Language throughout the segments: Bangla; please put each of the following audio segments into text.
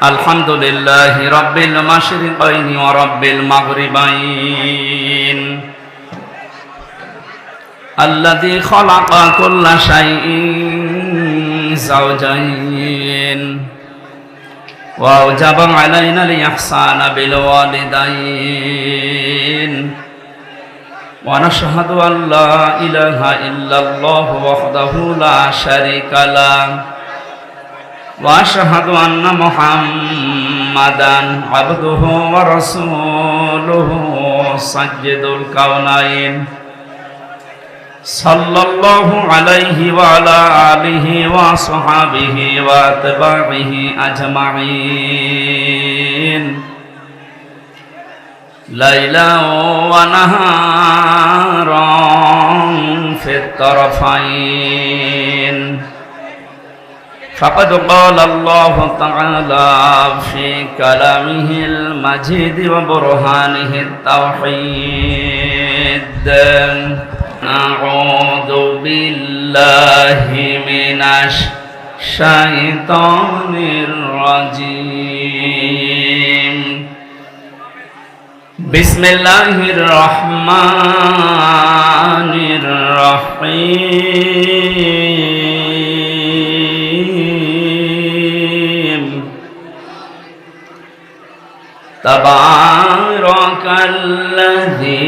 الحمد لله رب المشرقين ورب المغربين الذي خلق كل شيء زوجين وأوجب علينا الإحسان بالوالدين ونشهد أن لا إله إلا الله وحده لا شريك له وأشهد أن محمدا عبده ورسوله سيد الكونين صلى الله عليه وعلى آله وصحبه وأتباعه أجمعين ليلا ونهارا في الطرفين فقد قال الله تعالى في كلامه المجيد وبرهانه التوحيد أعوذ بالله من الشيطان الرجيم بسم الله الرحمن الرحيم تبارك الذي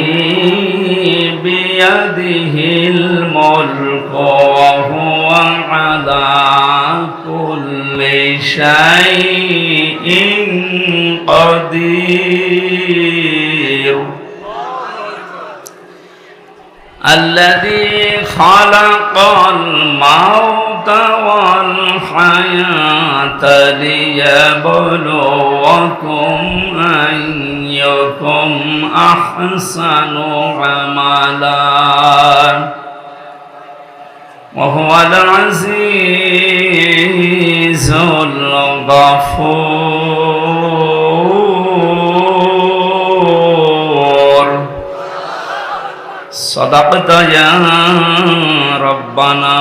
بيده الملك وهو على كل شيء قدير الذي خلق الموت والحياة ليبلوكم أيكم أحسن عملا وهو العزيز الغفور صدقت يا ربنا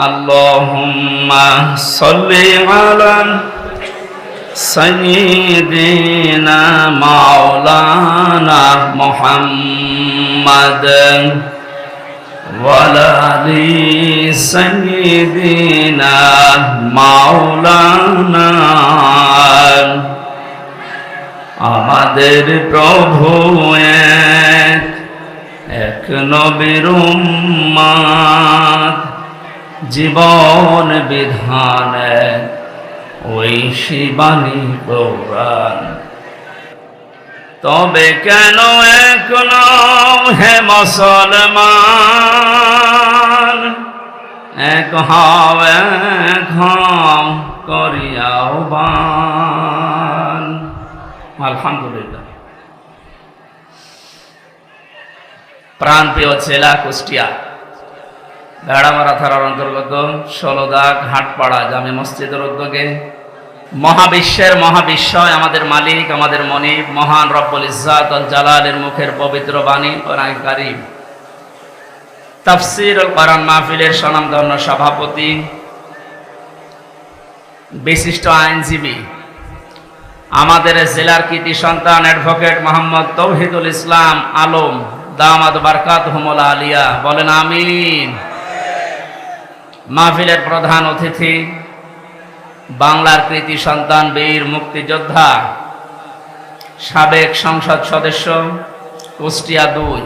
اللهم صل على سيدنا مولانا محمد وعلى آل سيدنا مولانا আমাদের প্রভু এক নবীর উম্মত জীবন বিধান ওই শিবানী কোরআন তবে কেন এখনো হে মুসলমান এক হও করিয়া আহ্বান আলহামদুলিল্লাহ। প্রাণপ্রিয় জেলা কুষ্টিয়া ভেড়ামারা থানার অন্তর্গত ষোলদাগ হাটপাড়া জামে মসজিদের উদ্যোগে মহাবিশ্বের মহাবিশ্বয় আমাদের মালিক আমাদের মনিব মহান রব্বুল ইজ্জাত আল জালালের মুখের পবিত্র বাণী কোরআন কারীম তাফসীরুল কোরআন মাহফিলের স্বনামধন্য সভাপতি বিশিষ্ট আইনজীবী আমাদের জেলার কৃতি সন্তান অ্যাডভোকেট মোহাম্মদ তৌহিদুল ইসলাম আলম দামাদ বারকাতুহুমুল আলিয়া বলেন আমিন। মাহফিলের প্রধান অতিথি বাংলার কৃতি সন্তান বীর মুক্তিযোদ্ধা সাবেক সংসদ সদস্য কুষ্টিয়া ২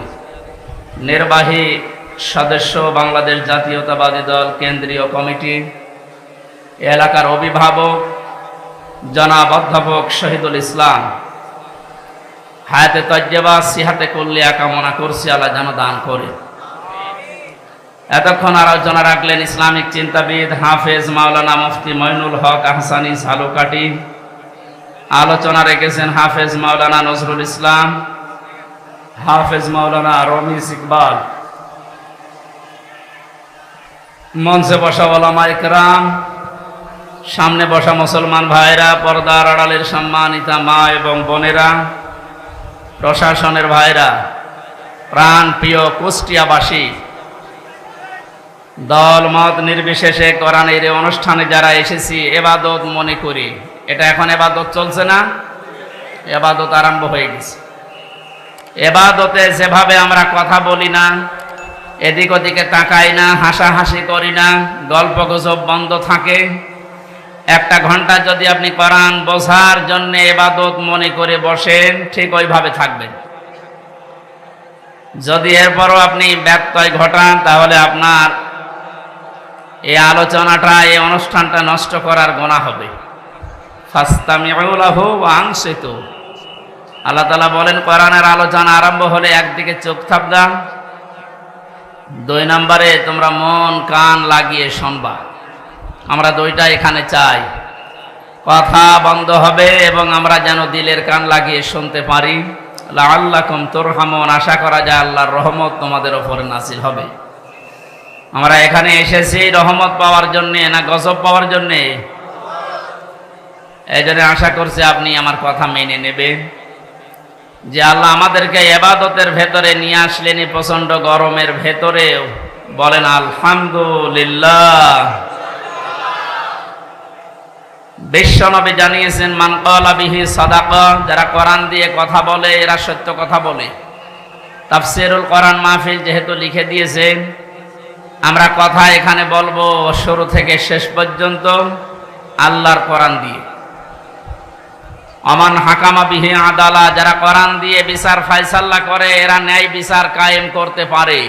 নির্বাহী সদস্য বাংলাদেশ জাতীয়তাবাদী দল কেন্দ্রীয় কমিটি এলাকার অভিভাবক জনাব অধ্যাপক শহীদুল ইসলাম হায়াতে তজ্জেবা সিহাতে কুল্লিয়া কামনা করছি আল্লাহ যেন দান করে। এতক্ষণ আলোচনা রাখলেন ইসলামিক চিন্তাবিদ হাফেজ মাওলানা মুফতি মঈনুল হক আহসানী ঝালকাঠি। আলোচনা রেখেছেন হাফেজ মাওলানা নজরুল ইসলাম, হাফেজ মাওলানা রমিজ ইকবাল। মঞ্চে বসা ওলামা ইকরাম, সামনে বসা মুসলমান ভাইরা, পর্দার আড়ালের সম্মানিতা মা এবং বোনেরা, প্রশাসনের ভাইরা, প্রাণ প্রিয় কুষ্টিয়াবাসী, দল মত নির্বিশেষে কোরআনের এই অনুষ্ঠানে যারা এসেছি এবাদত মনে করি। এটা এখন এবাদত চলছে না, এবাদত আরম্ভ হয়ে গেছে। এবাদতে যেভাবে আমরা কথা বলি না, এদিক ওদিকে তাকাই না, হাসাহাসি করি না, গল্প গুজব বন্ধ থাকে, একটা ঘন্টা যদি আপনি কোরআন বোঝার জন্য এবাদত মনে করে বসেন, ঠিক ওইভাবে থাকবেন। যদি এরপরও আপনি ব্যত্যয় ঘটান, তাহলে আপনার এই আলোচনাটা, এই অনুষ্ঠানটা নষ্ট করার গুনাহ হবে। ফাস্তামিউ লাহু ওয়া আনসিতু। আল্লাহ তাআলা বলেন, কোরআনের আলোচনা আরম্ভ হলে একদিকে চোখ থাপদা, 2 নম্বরে তোমরা মন কান লাগিয়ে শুনবা। আমরা দুইটা এখানে চাই, কথা বন্ধ হবে এবং আমরা যেন দিলের কান লাগিয়ে শুনতে পারি। লাআল্লাকুম তুরহামুন, আশা করা যায় আল্লাহর রহমত তোমাদের উপরে নাযিল হবে। আমরা এখানে এসেছি রহমত পাওয়ার জন্যে না গজব পাওয়ার জন্যে? এই জন্য আশা করছি আপনি আমার কথা মেনে নেবেন যে আল্লাহ আমাদেরকে ইবাদতের ভেতরে নিয়ে আসলেন। প্রচন্ড গরমের ভেতরেও বলেন আলহামদুলিল্লাহ। বিশ্বনবী জানিয়েছেন, মান ক্বালা বিহি সাদাকা, যারা কোরআন দিয়ে কথা বলে এরা সত্য কথা বলে। তাফসীরুল কোরআন মাহফিল যেহেতু লিখে দিয়েছেন, আমরা কথা এখানে বলবো শুরু থেকে শেষ পর্যন্ত আল্লাহর কোরআন দিয়ে। আমান হাকামা বিহি আদালা, যারা কোরআন দিয়ে বিচার ফায়সালা করে এরা ন্যায় বিচার কায়েম করতে পারে।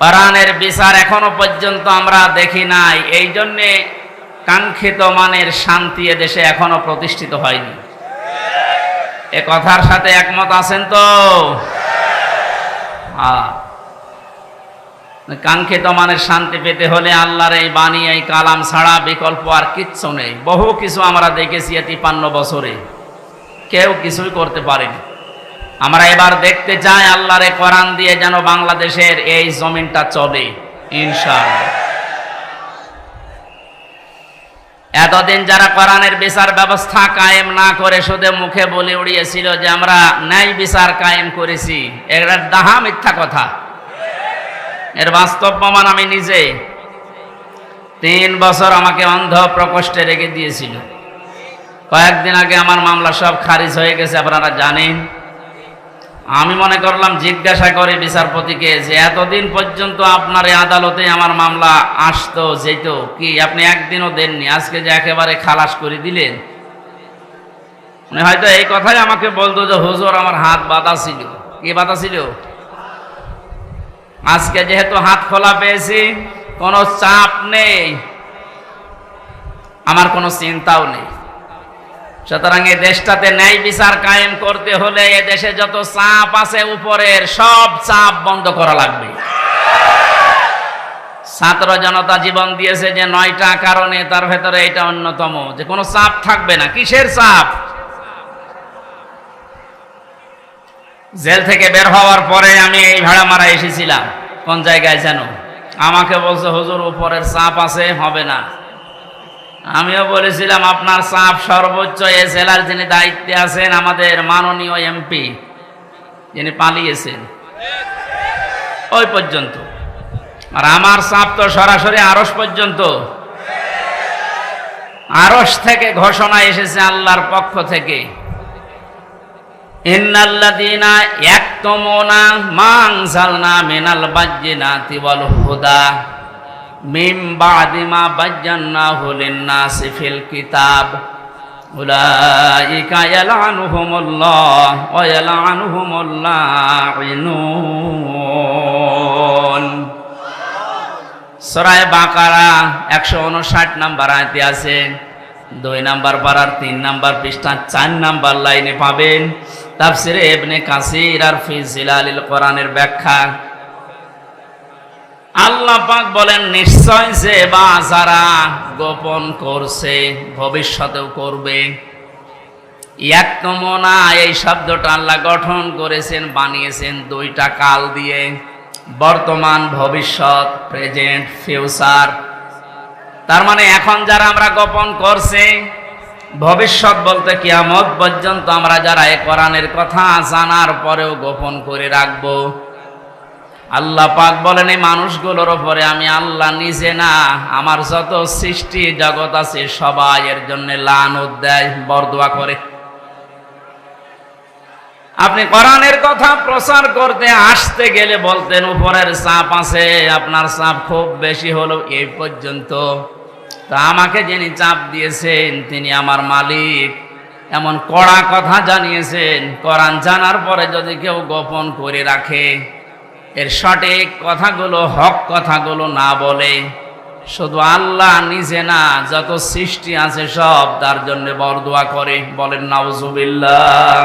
কোরআনের বিচার এখনো পর্যন্ত আমরা দেখি নাই, এই জন্যে কাঙ্ক্ষিত মানের শান্তি এদেশে এখনো প্রতিষ্ঠিত হয়নি। এ কথার সাথে একমত আছেন তো? কাঙ্ক্ষিত মানের শান্তি পেতে হলে আল্লাহর এই বাণী, এই কালাম ছাড়া বিকল্প আর কিচ্ছু নেই। বহু কিছু আমরা দেখেছি 53 বছরে, কেউ কিছুই করতে পারেনি। আমরা এবার দেখতে চাই আল্লাহর এই কোরআন দিয়ে যেন বাংলাদেশের এই জমিনটা চলে ইনশাআল্লাহ। এতদিন যারা কোরআনের বিচার ব্যবস্থা কায়েম না করে শুধু মুখে বলে উড়িয়েছিল যে আমরা ন্যায় বিচার কায়েম করেছি, এটা ডাহা মিথ্যা কথা। এর বাস্তব প্রমাণ আমি নিজে। 3 বছর আমাকে অন্ধ প্রকোষ্ঠে রেখে দিয়েছিল। কয়েকদিন আগে আমার মামলা সব খারিজ হয়ে গেছে, আপনারা জানেন। আমি মনে করলাম জিজ্ঞাসা করে বিচারপতিকে যে এতদিন পর্যন্ত আপনার এই আদালতে আমার মামলা আসতো যেত, কি আপনি একদিনও দেননি, আজকে যে একেবারে খালাস করে দিলেন। হয়তো এই কথাই আমাকে বলতো যে হুজুর আমার হাত বাঁধা ছিল। কি বাঁধা ছিল? আজকে যেহেতু হাত খোলা পেয়েছি, কোনো চাপ নেই, আমার কোনো চিন্তাও নেই। সুতরাং এই দেশটাতে ন্যায় বিচার কায়েম করতে হলে এ দেশে যত চাপ আছে উপরের সব চাপ বন্ধ করা লাগবে। ছাত্র জনতা জীবন দিয়েছে যে 9টা কারণে, তার ভেতরে এটা অন্যতম, যে কোনো চাপ থাকবে না। কিসের চাপ? জেল থেকে বের হওয়ার পরে আমি এই ভাড়া মারা এসেছিলাম, কোন জায়গায় যেন, আমাকে বলছে হুজুর উপরের চাপ আছে, হবে না। আমিও বলেছিলাম আপনার চাপ সর্বোচ্চ এ জেলার যিনি দায়িত্বে আছেন, আমাদের মাননীয় এমপি যিনি পালিয়েছেন, ওই পর্যন্ত। আর আমার চাপ তো সরাসরি আরশ পর্যন্ত। আরশ থেকে ঘোষণা এসেছে আল্লাহর পক্ষ থেকে, ইন্নাল্লাযীনা ইয়াকতুমুনা মা আনজালনা মিনাল বায়্যিনাতি ওয়াল হুদা মিন বা'দি মা বায়্যানাহু লিন-নাসি ফিল কিতাব উলাইকা ইয়ালআনুহুমুল্লাহ ওয়া ইয়ালআনুহুমুল লাঈনুন। সূরা বাকারা 159 নম্বর আয়াতে আছে। 2 নম্বর পারার 3 নম্বর পৃষ্ঠা 4 নম্বর লাইনে পাবেন তাফসিরে ইবনে কাসির আর ফি জিলালিল কোরআনের ব্যাখ্যা। আল্লাহ পাক বলেন, নিশ্চয় যে বা যারা গোপন করছে ভবিষ্যতেও করবে। ইয়াকতুমুনা, এই শব্দটা আল্লাহ গঠন করেছেন, বানিয়েছেন 2টা কাল দিয়ে, বর্তমান ভবিষ্যৎ, প্রেজেন্ট ফিউচার। তার মানে এখন যারা আমরা গোপন করছি, ভবিষ্যৎ বলতে কিয়ামত পর্যন্ত আমরা যারা এই কোরআনের কথা জানার পরেও গোপন করে রাখবো, আল্লাহ পাক বলেন এই মানুষগুলোর উপরে আমি আল্লাহ নিজে না, আমার যত সৃষ্টি জগৎ আছে সবাই এর জন্য লানত দেয়, বরদোয়া করে। আপনি কোরআনের কথা প্রচার করতে আসতে গেলে বলতেন উপরের চাপ আছে, আপনার চাপ খুব বেশি হলো এই পর্যন্ত। তা আমাকে যিনি চাপ দিয়েছেন তিনি আমার মালিক, এমন কড়া কথা জানিয়েছেন। কোরআন জানার পরে যদি কেউ গোপন করে রাখে, এর সঠিক কথাগুলো হক কথাগুলো না বলে, শুধু আল্লাহ নিজে না যত সৃষ্টি আছে সব তার জন্য বরদোয়া করে, বলেন নাউজুবিল্লাহ।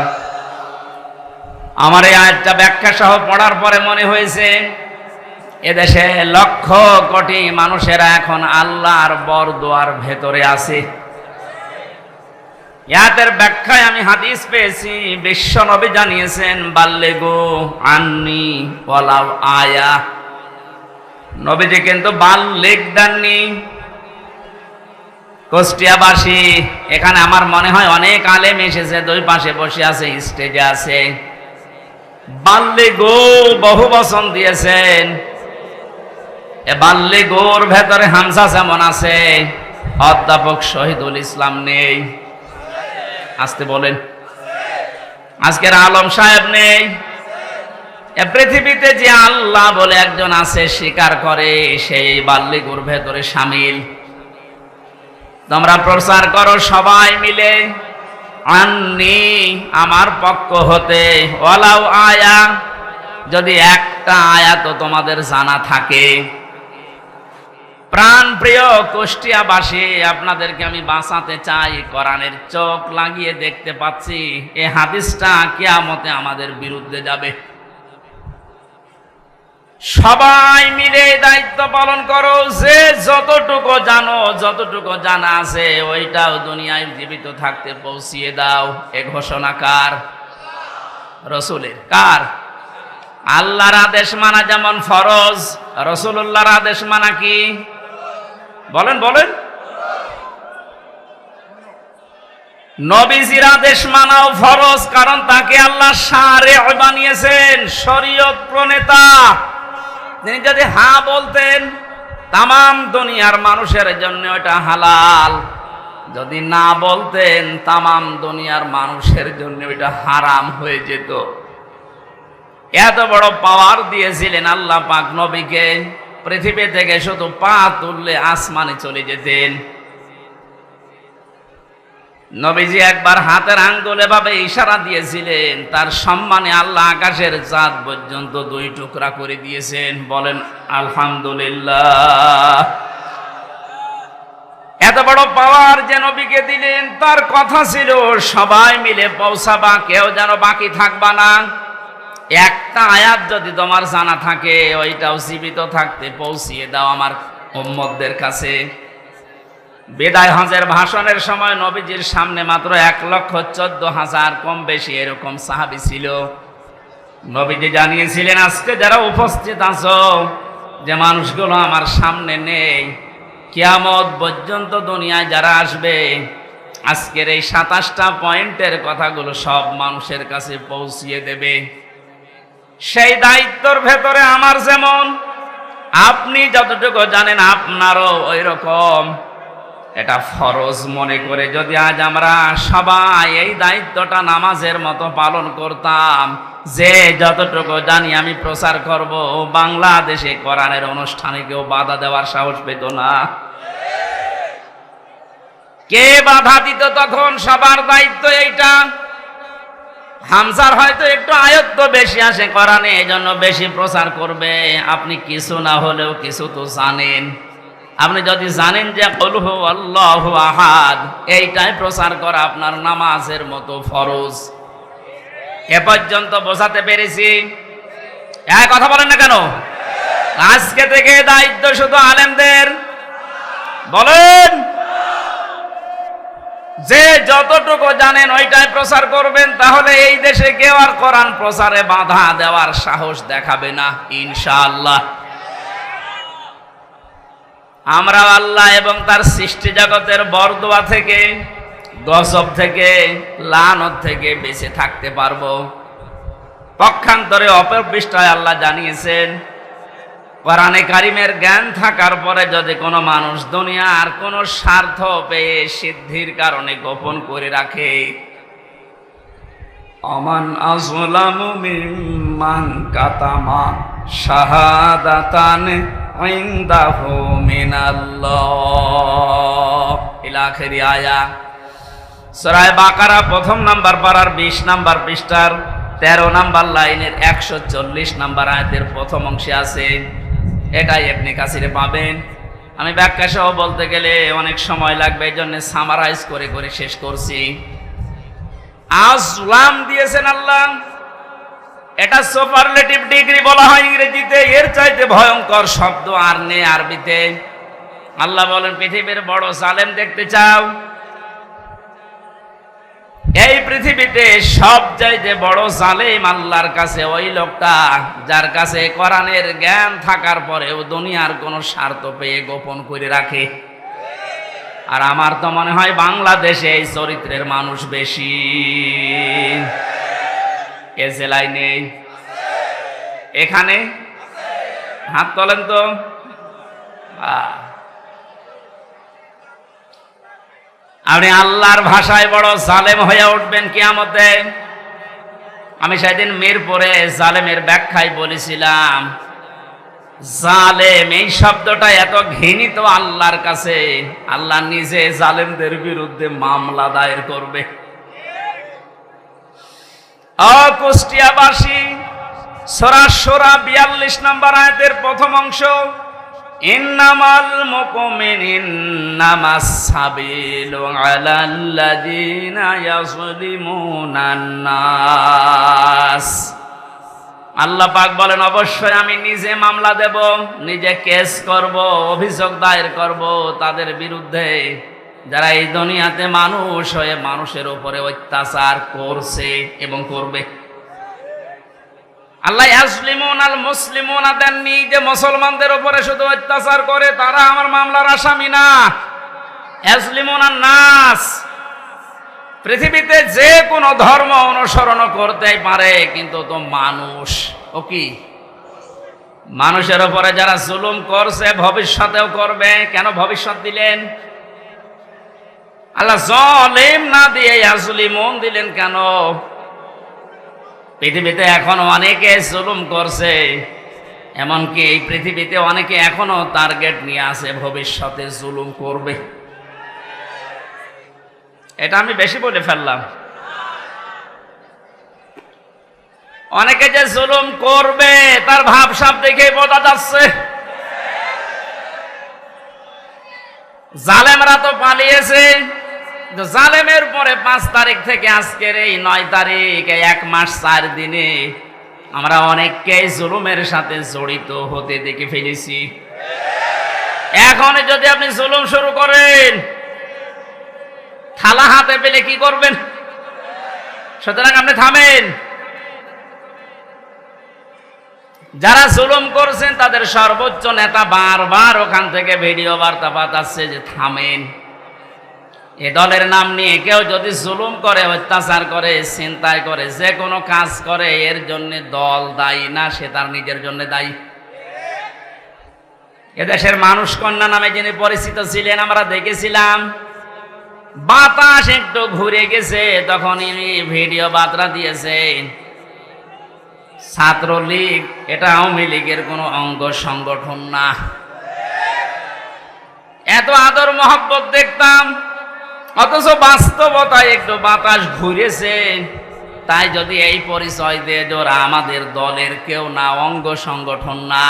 আমার এই আয়াতটা ব্যাখ্যা সহ পড়ার পরে মনে হয়েছে এদেশে লক্ষ কোটি মানুষেরা এখন আল্লাহর বরদোয়ার ভেতরে আছে। ইয়াতের ব্যাখ্যায় আমি হাদিস পেয়েছি, বিশ্ব নবী জানিয়েছেন বাল্লিগু আন্নি ওয়ালাউ আয়া। নবীজি কিন্তু বাল্লিগ দেননি। কুষ্টিয়াবাসী, এখানে আমার মনে হয় অনেক আলেম এসেছে, দুই পাশে বসে আছে, স্টেজে আছে। বাল্লিগু বহু বচন দিয়েছেন। এ বাল্লিগুর ভেতরে হামজা যেমন আছে, অধ্যাপক শহীদুল ইসলাম নেই। আসতে বলেন। আজকের আলম সাহেব নেই। এ পৃথিবীতে যে আল্লাহ বলে একজন আছে স্বীকার করে, সেই বাল্লিগুর ভেতরে শামিল। তোমরা প্রচার করো সবাই মিলে, আন্নি আমার পক্ষ হতে, ওয়ালাউ আয়া যদি একটা আয়াত তোমাদের জানা থাকে। প্রাণ প্রিয় কুষ্টিয়াবাসী, আপনাদেরকে আমি বাঁচাতে চাই। কোরআনের চোখ লাগিয়ে দেখতে পাচ্ছি এই হাদিসটা কিয়ামতে আমাদের বিরুদ্ধে যাবে। সবাই মিলে দায়িত্ব পালন করো, যে যতটুকু জানো, যতটুকু জানা আছে ওইটাও দুনিয়ায় জীবিত থাকতে পৌঁছিয়ে দাও। এ ঘোষণা কার? রসুলের। কার? আল্লাহর আদেশ মানা যেমন ফরজ, রসুলুল্লাহর আদেশ মানা কি? বলেন বলেন। নবীজির আদেশ মানাও ফরজ, কারণ তাকে আল্লাহ শারিআ বানিয়েছেন, শরীয়ত প্রণেতা। তিনি যদি হ্যাঁ বলতেন তামাম দুনিয়ার মানুষের জন্য ওটা হালাল, যদি না বলতেন তামাম দুনিয়ার মানুষের জন্য ওটা হারাম হয়ে যেত। এত বড় পাওয়ার দিয়েছিলেন আল্লাহ পাক নবীকে, পৃথিবী থেকে শুধু পা তুললে আসমানে চলে যেতেন। নবীজি একবার হাতের আঙ্গুলে ভাবে ইশারা দিয়েছিলেন, তার সম্মানে আল্লাহ আকাশের চাঁদ পর্যন্ত দুই টুকরা করে দিয়েছেন। বলেন আলহামদুলিল্লাহ। এত বড় পাওয়ার যে নবীকে দিলেন, তার কথা ছিল সবাই মিলে পৌঁছাবা, কেউ যেন বাকি থাকবা না। একটা আয়াত যদি তোমার জানা থাকে ওইটাও জীবিত থাকতে পৌঁছিয়ে দাও আমার উম্মতদের কাছে। বিদায় হজের ভাষণের সময় নবীজির সামনে মাত্র 1,14,000 কম বেশি এরকম সাহাবী ছিল। নবীজি জানিয়েছিলেন আজকে যারা উপস্থিত আছো, যে মানুষগুলো আমার সামনে নেই, কিয়ামত পর্যন্ত দুনিয়ায় যারা আসবে, আজকের এই 27টা পয়েন্টের কথাগুলো সব মানুষের কাছে পৌঁছিয়ে দেবে। সেই দায়িত্বর ভেতরে আমার যেমন, আপনি যতটুকু জানেন আপনারও ওই রকম। এটা ফরজ মনে করে যদি আজ আমরা সবাই এই দায়িত্বটা নামাজের মতো পালন করতাম, যে যতটুকু জানি আমি প্রচার করব, বাংলাদেশে কোরআনের অনুষ্ঠানে কেউ বাধা দেওয়ার সাহস পেত না। কে বাধা দিত তখন? সবার দায়িত্ব এইটা। হামজার হয়তো একটু আয়ত্ত বেশি আসে কোরআনে, এই জন্য বেশি প্রচার করবে। আপনি কিছু না হলেও কিছু তো জানেন। আপনি যদি জানেন যে কুল হু আল্লাহু আহাদ, এইটাই প্রচার করা আপনার নামাজের মতো ফরজ। এ পর্যন্ত বোঝাতে পেরেছি? এক কথা বলেন না কেন? আজকে থেকে দায়িত্ব শুধু আলেমদের। বলেন, যে যতটুকু জানেন ওইটাই প্রচার করবেন, তাহলে এই দেশে কেউ আর কোরআন প্রচারে বাধা দেওয়ার সাহস দেখাবে না ইনশাআল্লাহ। আমরা আল্লাহ এবং তার সৃষ্টি জগতের বরদোয়া থেকে, গজব থেকে, লানত থেকে বেঁচে থাকতে পারবো। পক্ষান্তরে অপর পৃষ্ঠায় আল্লাহ জানিয়েছেন কোরআনে কারিমের জ্ঞান থাকার পরে যদি কোনো মানুষ দুনিয়ার কোনো স্বার্থ পেয়ে সিদ্ধির কারণে গোপন করে রাখে, আমান আযলামু মিম্মান কাতামা শাহাদাতান ইনদাহু মিনাল্লাহ ইলা আখিরি আয়া। সূরা বাকারা প্রথম নাম্বার পারার 20 নাম্বার পৃষ্ঠার 13 নাম্বার লাইনের 140 নাম্বার আয়াতের প্রথম অংশে আছে। এটাই ইবনে কাসিরে পাবেন। আমি ব্যাখ্যা সহ বলতে গেলে অনেক সময় লাগবে, এই জন্য সামারাইজ করে করে শেষ করছি। আযলাম দিয়েছেন আল্লাহ, এটা সুপারলেটিভ ডিগ্রি বলা হয় ইংরেজিতে। এর চাইতে ভয়ঙ্কর শব্দ আর নেই আরবিতে। আল্লাহ বলেন, পৃথিবীর বড় জালেম দেখতে চাও? এই পৃথিবীতে সবচাইতে বড় জালেম আল্লাহর কাছে ওই লোকটা যার কাছে কোরআনের জ্ঞান থাকার পরেও দুনিয়ার কোনো স্বার্থ পেয়ে গোপন করে রাখে। আর আমার তো মনে হয় বাংলাদেশে এই চরিত্রের মানুষ বেশি। এ জেলায় নেই, এখানে হাত তোলেন তো। আপনি আল্লাহর ভাষায় বড় জালেম হয়ে উঠবেন কিয়ামতে। আমি সেদিন মিরপুরে জালেমের ব্যাখ্যায় বলেছিলাম, জালেম এই শব্দটা এত ঘৃণিত আল্লাহর কাছে, আল্লাহ নিজে জালেমদের বিরুদ্ধে মামলা দায়ের করবে। কুষ্টিয়াবাসী, সূরা সূরা 42 নম্বর আয়াতের প্রথম অংশ, ইন্নামাল মুমিনুন্নামাস সাবিলু আলাল্লাযিনা ইয়াযলিমুনান নাস। আল্লাহ পাক বলেন, অবশ্যই আমি নিজে মামলা দেব, নিজে কেস করব, অভিযোগ দায়ের করব তাদের বিরুদ্ধে যারা এই দুনিয়াতে মানুষ হয়ে মানুষের উপরে অত্যাচার করছে এবং করবে। আল্লাহ ইয়াজলিমুনাল মুসলিমুনা দেননি যে মুসলমানদের উপরে শুধু অত্যাচার করে তারা আমার মামলার আসামি না। ইয়াজলিমুনান নাস, পৃথিবীতে যে কোনো ধর্ম অনুসরণ করতেই পারে, কিন্তু তো মানুষ ও কি মানুষের উপরে যারা জুলুম করছে ভবিষ্যতেও করবে। কেন ভবিষ্যৎ দিলেন? আল্লাহ জালিম না দিয়ে ইয়াজলিমুন দিলেন কেন? পৃথিবীতে এখনো অনেকে জুলুম করছে, এমনকি এই পৃথিবীতে অনেকে এখনো টার্গেট নিয়ে আছে ভবিষ্যতে জুলুম করবে। এটা আমি বেশি বলে ফেললাম। অনেকে যে জুলুম করবে তার ভাবসাব দেখে বোঝা যাচ্ছে। জালেমরা তো পালিয়েছে। জালেমের পরে 5 তারিখ থেকে আজকের এই 9 তারিখ, 1 মাস 4 দিনে আমরা অনেককে জুলুমের সাথে জড়িত হতে দেখে ফেলেছি। এখন যদি আপনি জুলুম শুরু করেন, থালা হাতে পেলে কি করবেন? সুতরাং আপনি থামেন। যারা জুলুম করছেন তাদের সর্বোচ্চ নেতা বারবার ওখান থেকে ভিডিও বার্তা পাঠাচ্ছে যে থামেন। এ দলের নাম নিয়ে কেউ যদি জুলুম করে, অত্যাচার করে, চিন্তায় করে, যে কোনো কাজ করে, এর জন্য দল দায়ী না, সে তার নিজের জন্য দায়ী। এদেশের মানুষ কন্যা নামে যিনি পরিচিত ছিলেন, আমরা দেখেছিলাম বাতাস একটু ঘুরে গেছে তখন ইনি ভিডিও বার্তা দিয়েছেন ছাত্রলীগ এটা আওয়ামী লীগের কোনো অঙ্গ সংগঠন না। এত আদর মহব্বত দেখতাম, অথচ বাস্তবতায় একটু বাতাস ঘুরেছে। তাই যদি এই পরিচয় দিয়ে ওরা আমাদের দলের কেউ না, অঙ্গ সংগঠন না,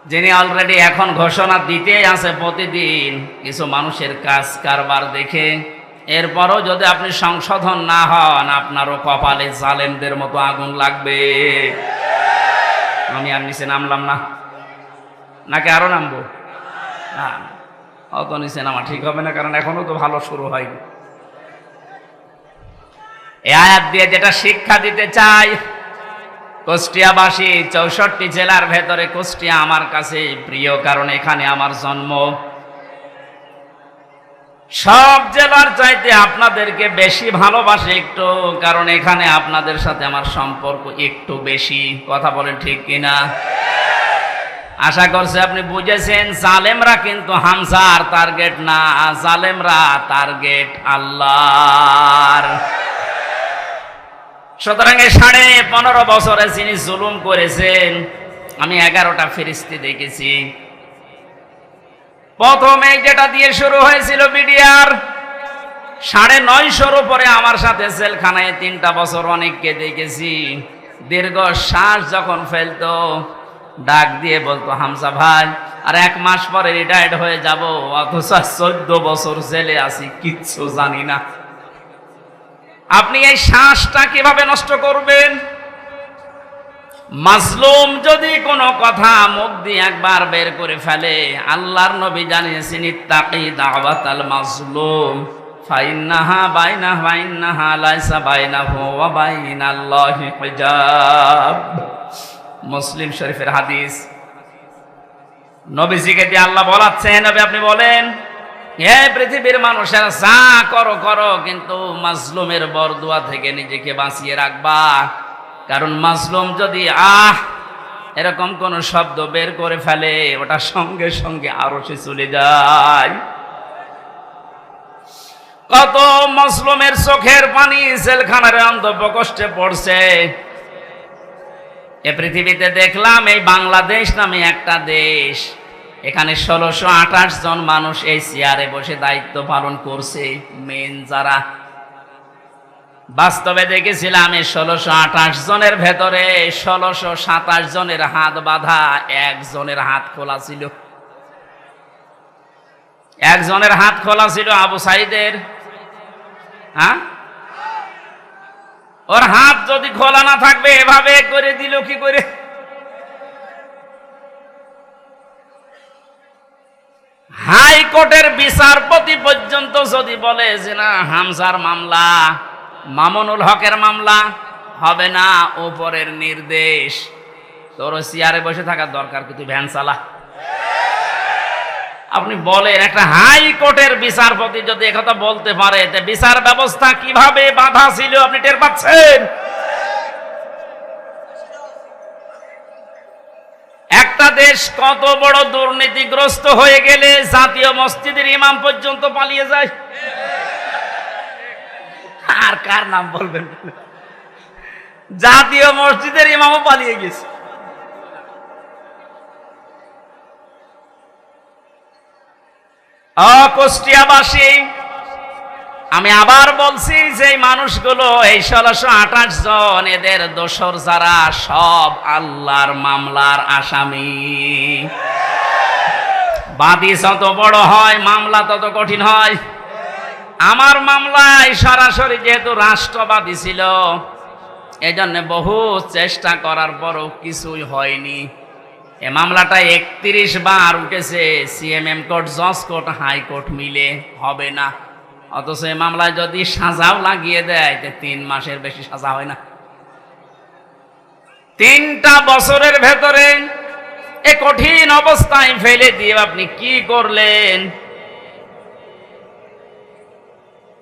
যিনি অলরেডি এখন ঘোষণা দিতে আছে প্রতিদিন কিছু মানুষের কাজ কারবার দেখে, এরপরও যদি আপনি সংশোধন না হন, আপনারও কপালে জালেমদের মতো আগুন লাগবে। আমি আর নিচে নামলাম না, নাকি আরো নামবো? না, অত নিচে নামা ঠিক হবে না, কারণ এখনো তো ভালো শুরু হয়নি। এই আয়াত দিয়ে যেটা শিক্ষা দিতে চাই, কুষ্টিয়াবাসী, 64 জেলার ভেতরে কুষ্টিয়া আমার কাছে প্রিয়, কারণ এখানে আমার জন্ম। সব জেলার চাইতে আপনাদেরকে বেশি ভালোবাসে একটু, কারণ এখানে আপনাদের সাথে আমার সম্পর্ক একটু বেশি। কথা বলেন ঠিক কিনা? আশা করছে আপনি বুঝেছেন জালেমরা কিন্তু হামজার টার্গেট না, জালেমরা টার্গেট আল্লাহর। সুতরাং 15.5 বছরে যিনি জুলুম করেছেন, আমি 11টা ফেরেশতা দেখেছি। প্রথমে যেটা দিয়ে শুরু হয়েছিল বিডিআর, 950 উপরে আমার সাথে জেলখানায় 3টা বছর অনেককে দেখেছি। দীর্ঘ শ্বাস যখন ফেলতো ডাক দিয়ে বলতো, হামজা ভাই আর 1 মাস পরে রিটায়ার্ড হয়ে যাব, অথচ 14 বছর জেলে আছি, কিচ্ছু জানি না। আপনি এই শ্বাসটা কিভাবে নষ্ট করবেন? মাজলুম যদি কোনো কথা মুখ দিয়ে একবার বের করে ফেলে, আল্লাহর নবী জানিয়েছেন ইত্তাকি দাওয়াতাল মাজলুম ফাইন্নাহা লাইসা বাইনাহু ওয়া বাইনাল্লাহি হিজাব। মুসলিম শরীফের হাদিস। নবীজিকে দিয়ে আল্লাহ বলাচ্ছেন, নবী আপনি বলেন, হে পৃথিবীর মানুষেরা যা করো করো, কিন্তু মাজলুমের বরদুয়া থেকে নিজেকে বাঁচিয়ে রাখবা। কারণ মাজলুম যদি এরকম কোন শব্দ বের করে ফেলে, ওটা সঙ্গে সঙ্গে আরশে চলে যায়। কত মাজলুমের চোখের পানি জেলখানার অন্তঃপ্রকোষ্ঠে পড়ছে। এ পৃথিবীতে দেখলাম এই বাংলাদেশ নামে একটা দেশ, এখানে 1628 জন মানুষ এই চেয়ারে বসে দায়িত্ব পালন করছে। মেন যারা, বাস্তবে দেখেছিলাম এই 1628 জনের ভেতরে 1627 জনের হাত বাঁধা, একজনের হাত খোলা ছিল। একজনের হাত খোলা ছিল আবু সাইদের। ওর হাত যদি খোলা না থাকবে এভাবে করে দিল কি করে? হাইকোর্টের বিচারপতি পর্যন্ত যদি বলে যে না, হামজার মামলা, মামুনুল হকের মামলা হবে না, উপরের নির্দেশ, তোর চেয়ারে বসে থাকার দরকার কি, তুই ভ্যান চালা। আপনি বলেন, একটা হাইকোর্টের বিচারপতি যদি একথা বলতে পারে, বিচার ব্যবস্থা কিভাবে বাধা ছিল আপনি টের পাচ্ছেন? একটা দেশ কত বড় দুর্নীতিগ্রস্ত হয়ে গেলে জাতীয় মসজিদের ইমাম পর্যন্ত পালিয়ে যায়। আর কার নাম বলবেন? জাতীয় মসজিদের ইমামও পালিয়ে গেছে। কুষ্টিয়াবাসী, আমি আবার বলছি যে মানুষগুলো এই 1628 জন, এদের দোসর যারা, সব আল্লাহর মামলার আসামি। বাদী যত বড় হয় মামলা তত কঠিন হয়। আমার মামলায় সরাসরি যেহেতু রাষ্ট্রবাদী ছিল, এজন্য বহু চেষ্টা করার পরও কিছুই হয়নি। এ মামলাটা 31 বার উঠেছে, সিএমএম কোর্ট, জজ কোর্ট, হাইকোর্ট মিলে, হবে না। অথচ এই মামলায় যদি সাজাও লাগিয়ে দেয়, 3 মাসের বেশি সাজা হয় না। 3টা বছরের ভেতরে এ কঠিন অবস্থায় ফেলে দিয়ে আপনি কি করলেন?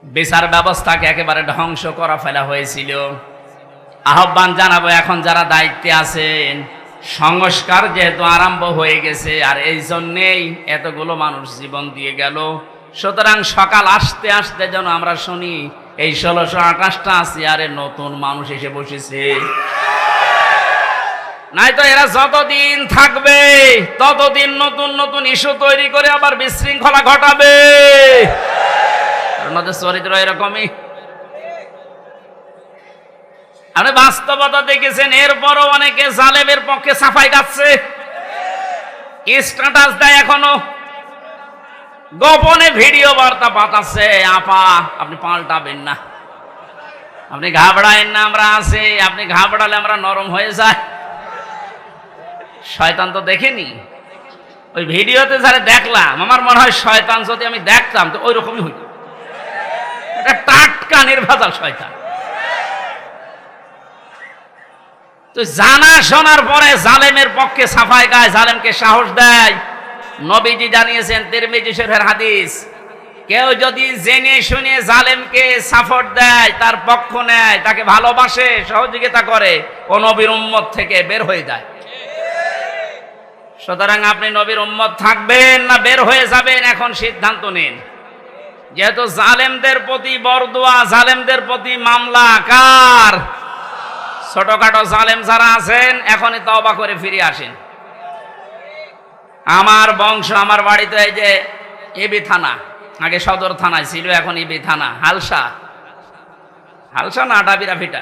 বিচার ব্যবস্থাকে একেবারে ধ্বংস করা ফেলা হয়েছিল। আহ্বান জানাবো, এখন যারা দায়িত্বে আছেন, সংস্কার যেহেতু আরম্ভ হয়ে গেছে, আর এই জন্যেই এতগুলো মানুষ জীবন দিয়ে গেল, সুতরাং সকাল আসতে আসতে যেন আমরা শুনি এই 1628টা চেয়ারে নতুন মানুষ এসে বসেছে। নাই তো এরা যতদিন থাকবে ততদিন নতুন নতুন ইস্যু তৈরি করে আবার বিশৃঙ্খলা ঘটাবে। ওনাদের চরিত্র এরকমই। আপনি বাস্তবতা দেখেছেন, এরপরও অনেকে জালেমের পক্ষে সাফাই গাচ্ছে, স্ট্যাটাস দেয়, এখনো গোপনে ভিডিও বার্তা পাঠাচ্ছে। আপা আপনি পাল্টাবেন না, আপনি ঘাবড়ায়েন না, আমরা আছি। আপনি ঘাবড়ালে আমরা নরম হয়ে যায়। শয়তান তো দেখেনি, ওই ভিডিওতে যারা দেখলাম, আমার মনে হয় শয়তান যদি আমি দেখতাম তো ওই রকমই হইত। এটা টাটকা নির্ভেজাল শয়তান। তো জানা শোনার পরে জালেমের পক্ষে সাফাই গায়, জালেমকে সাহস দেয়। নবীজি জানিয়েছেন, তিরমিজি শরীফের হাদিস, কেউ যদি জেনে শুনে জালেমকে সাপোর্ট দেয়, তার পক্ষ নেয়, তাকে ভালোবাসে, সহযোগিতা করে, ও নবীর উম্মত থেকে বের হয়ে যায়। সুতরাং আপনি নবীর উম্মত থাকবেন না বের হয়ে যাবেন, এখন সিদ্ধান্ত নিন। যেহেতু জালেমদের প্রতি বরদোয়া, জালেমদের প্রতি মামলা কার? ছোটখাটো জালেম যারা আছেন এখনই তওবা করে ফিরে আসেন। আমার বংশ, আমার বাড়িতে এই যে এবি থানা, আগে সদর থানায় ছিল, এখন এবি থানা, হালসা না ডাবিরা ফিটা,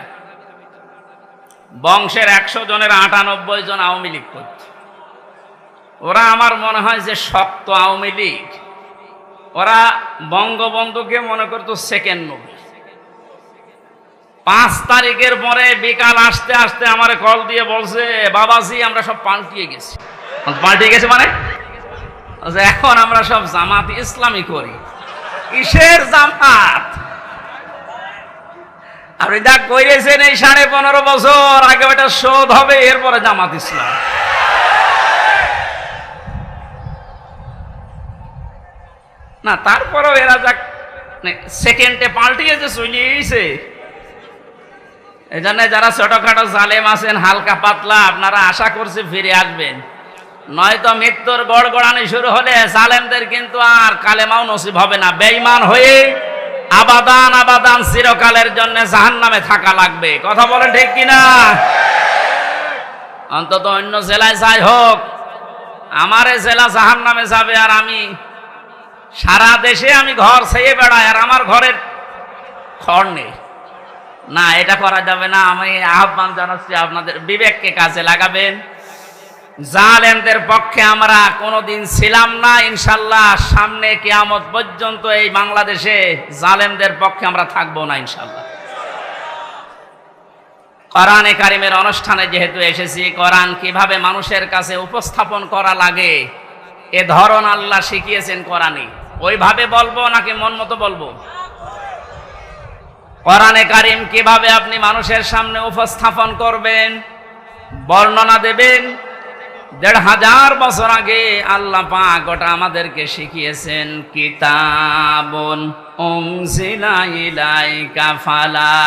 বংশের 100 জনের 98 জন আওয়ামী লীগ করত। ওরা আমার মনে হয় যে শক্ত আওয়ামী লীগ, ওরা বঙ্গবন্ধুকে মনে করতো সেকেন্ড নবী। 5 তারিখের পরে বিকাল আসতে আসতে আমার কল দিয়ে বলছে, বাবাজি আমরা সব পাল্টিয়ে গেছি। পাল্টিয়ে গেছে মানে এখন আমরা সব জামাত ইসলামী করি। কিসের জামাত? আপনি যা করেছেন এই 15.5 বছর আগে ওটা শোধ হবে, এরপরে জামাত ইসলাম। না তারপরেও এরা যাক সেকেন্ডে পাল্টিয়েছে, চলিয়েছে। এই জন্য যারা ছোটখাটো জালেম আছেন, হালকা পাতলা, আপনারা আশা করছি ফিরে আসবেন, নয়তো মৃত্যুর গড়গড়ানি শুরু হলে জালেমদের কিন্তু আর কালেমাও নসিব হবে না। বেঈমান হয়ে আবাদান আবাদান চিরকালের জন্য জাহান্নামে থাকা লাগবে। কথা বলেন ঠিক কিনা? অন্তত অন্য জেলায় যাই হোক, আমার জেলা জাহান্নামে যাবে আর আমি সারা দেশে আমি ঘর ছেয়ে বেড়াই আর আমার ঘরের খড় নেই। না, এটা করা যাবে না। আমি আহ্বান জানাচ্ছি আপনাদের বিবেককে কাজে লাগাবেন। জালেমদের পক্ষে আমরা কোনোদিন ছিলাম না, ইনশাল্লাহ সামনে কিয়ামত পর্যন্ত এই বাংলাদেশে জালেমদের পক্ষে আমরা থাকবো না ইনশাল্লাহ। কোরআনে কারিমের অনুষ্ঠানে যেহেতু এসেছি, কোরআন কিভাবে মানুষের কাছে উপস্থাপন করা লাগে এ ধরন আল্লাহ শিখিয়েছেন কোরআনে। ওইভাবে বলবো নাকি মন মতো বলবো? কোরআনে কারিম কিভাবে আপনি মানুষের সামনে উপস্থাপন করবেন, বর্ণনা দেবেন, 1500 বছর আগে আল্লাহ পাক ওটা আমাদেরকে শিখিয়েছেন। কিতাবুন উনজিলা ইলাইকা ফালা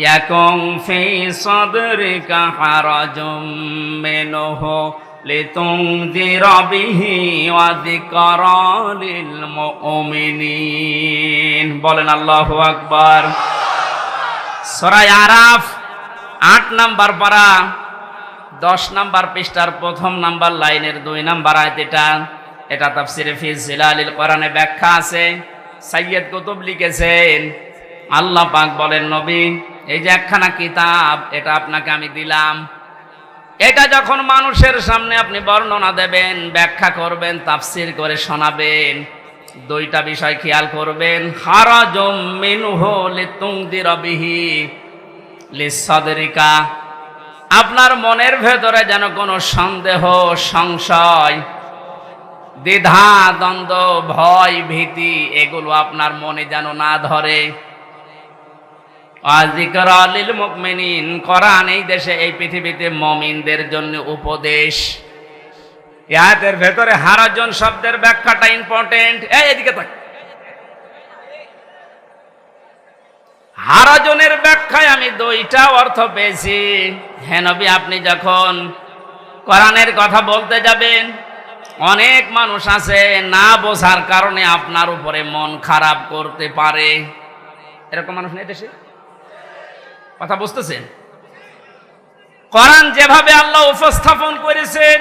ইয়াকুম ফি সাদরিকা হারাজুম মিনহু লিতুনযিরা বিহি ওয়া যিকরা লিল মুমিনিন। বলেন আল্লাহু আকবার। সূরা আরাফ 8 নম্বর পারা 10 নম্বর পৃষ্ঠার 1 নম্বর লাইনের 2 নম্বর আয়াত। এটা তাফসিরে ফি জিলালিল কোরআনে ব্যাখ্যা আছে, সাইয়্যিদ কুতুব লিখেছেন। আল্লাহ পাক বলেন, নবী এই যে একখানা কিতাব এটা আপনাকে আমি দিলাম, এটা যখন মানুষের সামনে আপনি বর্ণনা দেবেন, ব্যাখ্যা করবেন, তাফসির করে শোনাবেন, 2টা বিষয় খেয়াল করবেন। হারাজুম মিনহু লিতুনযিরা বিহি লিসাদরিকা, আপনার মনের ভেতরে যেন কোনো সন্দেহ, সংশয়, দ্বিধা, দ্বন্দ্ব, ভয়, ভীতি এগুলো আপনার মনে যেন না ধরে। যিকরা লিল মুমিনিন, কোরআন এই দেশে এই পৃথিবীতে মুমিনদের জন্য উপদেশ। এই আয়াতের ভেতরে হারাজন শব্দের ব্যাখ্যাটা ইম্পর্টেন্ট। এদিকে তাক। হারাজনের ব্যাখ্যায় আমি 2টা অর্থ পেয়েছি। হে নবী, আপনি যখন কোরআনের কথা বলতে যাবেন, অনেক মানুষ আছে না বোঝার কারণে আপনার উপরে মন খারাপ করতে পারে। এরকম মানুষ নেই দেশে? কথা বুঝতেছেন? কোরআন যেভাবে আল্লাহ উপস্থাপন করেছেন,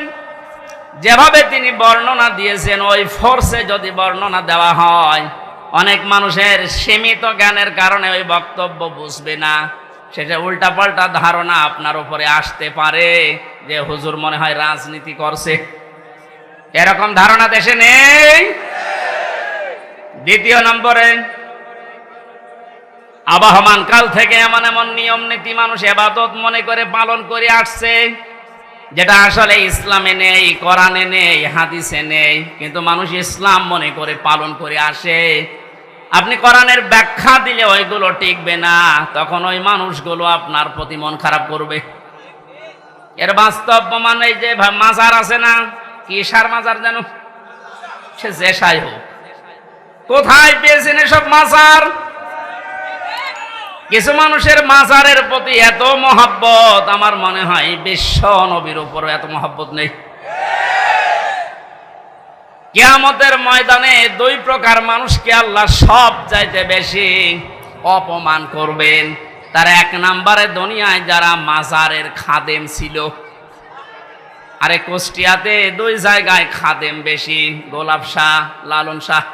যেভাবে তিনি বর্ণনা দিয়েছেন, ওই ফোর্সে যদি বর্ণনা দেওয়া হয়, অনেক মানুষের সীমিত জ্ঞানের কারণে ওই বক্তব্য বুঝবে না, সেটা উল্টাপাল্টা ধারণা আপনার উপরে আসতে পারে যে হুজুর মনে হয় রাজনীতি করছে। এরকম ধারণা দেশে নেই। 2 নম্বরে, আবহমান কাল থেকে এমন এমন নিয়ম নীতি মানুষ ইবাদত মনে করে পালন করে আসছে, যেটা আসলে ইসলামে নেই, কোরআনে নেই, হাদিসে নেই, কিন্তু মানুষ ইসলাম মনে করে পালন করে আসে। আপনি কোরআনের ব্যাখ্যা দিলে ওইগুলো টিকবে না, তখন ওই মানুষগুলো আপনার প্রতি মন খারাপ করবে। এর বাস্তব প্রমাণ এই যে মাজার আছে না, কি সার মাজার যেন, সে যেসাই হোক, কোথায় পেয়েছেন এসব মাজার? কিছু মানুষের মাজারের প্রতি এত মহব্বত, আমার মনে হয় বিশ্ব নবীর উপর এত মহব্বত নেই। কিয়ামতের ময়দানে দুই প্রকার মানুষকে আল্লাহ সব চাইতে বেশি অপমান করবেন। তার এক নম্বরে দুনিয়ায় যারা মাজারের খাদেম ছিল, আরে কুষ্টিয়াতে দুই জায়গায় খাদেম বেশি, গোলাপ শাহ, লালন শাহ।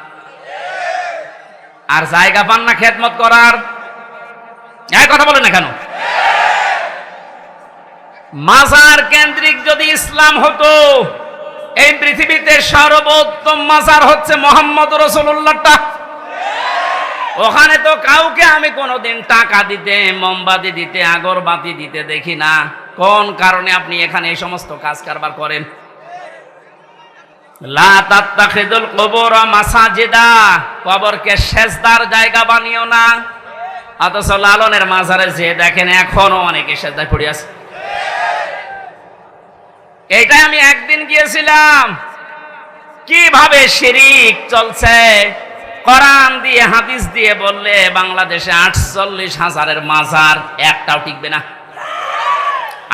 আর জায়গা পান না খেদমত করার, কথা বলেন না কেন? মাজার কেন্দ্রিক যদি ইসলাম হতো, এই পৃথিবীতে সর্বোত্তম মাজার হচ্ছে মোহাম্মদ রাসূলুল্লাহটা। ওখানে তো কাউকে আমি কোনোদিন টাকা দিতে, মোমবাতি দিতে, আগরবাতি দিতে দেখি না। কোন কারণে আপনি এখানে এই সমস্ত কাজ কারবার করেন? লা তাত্তাখিদুল কুবুর মাসাজিদা, কবরকে সেজদার জায়গা বানিও না। অথচ লালনের মাজারে যে দেখেন এখনো অনেকে সেজদায় পড়ে আছে। এইটাই আমি একদিন গিয়েছিলাম, কিভাবে শিরিক চলছে। কোরআন দিয়ে হাদিস দিয়ে বললে বাংলাদেশে 48,000-এর মাজার, একটাও টিকবে না।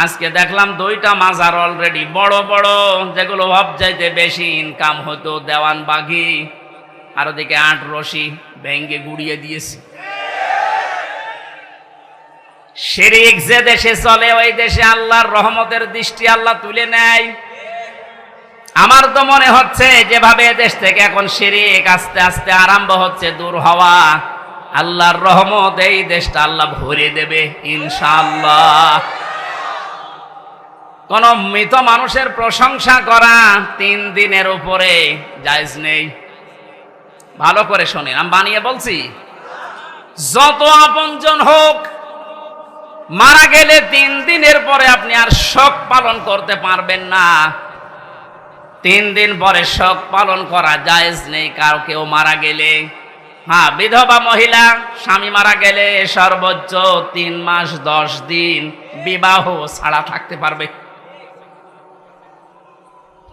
আজকে দেখলাম দুইটা মাজার অলরেডি বড় বড়, যেগুলো সবচাইতে বেশি ইনকাম হতো, দেওয়ানবাগি আর ওদিকে 8 রশি ভেঙ্গে গুড়িয়ে দিয়েছে। শিরিক যে দেশে চলে ওই দেশে আল্লাহর রহমতের দৃষ্টি আল্লাহ তুলে নেয়। আমার তো মনে হচ্ছে যেভাবে দেশ থেকে এখন শিরিক আস্তে আস্তে আরম্ভ হচ্ছে দূর হওয়া, আল্লাহর রহমত এই দেশটা আল্লাহ ভরে দেবে ইনশাআল্লাহ। কোন মৃত মানুষের প্রশংসা করা 3 দিনের উপরে জায়েজ নেই। ভালো করে শোনেন, আমি বানিয়ে বলছি। যত আপনজন হোক, মারা গেলে 3 দিনের পরে আপনি আর শোক পালন করতে পারবেন না। 3 দিন পরে শোক পালন করা জায়েজ নেই কারো কেউ মারা গেলে। হ্যাঁ, বিধবা মহিলা স্বামী মারা গেলে সর্বোচ্চ 3 মাস 10 দিন বিবাহ ছাড়া থাকতে পারবে।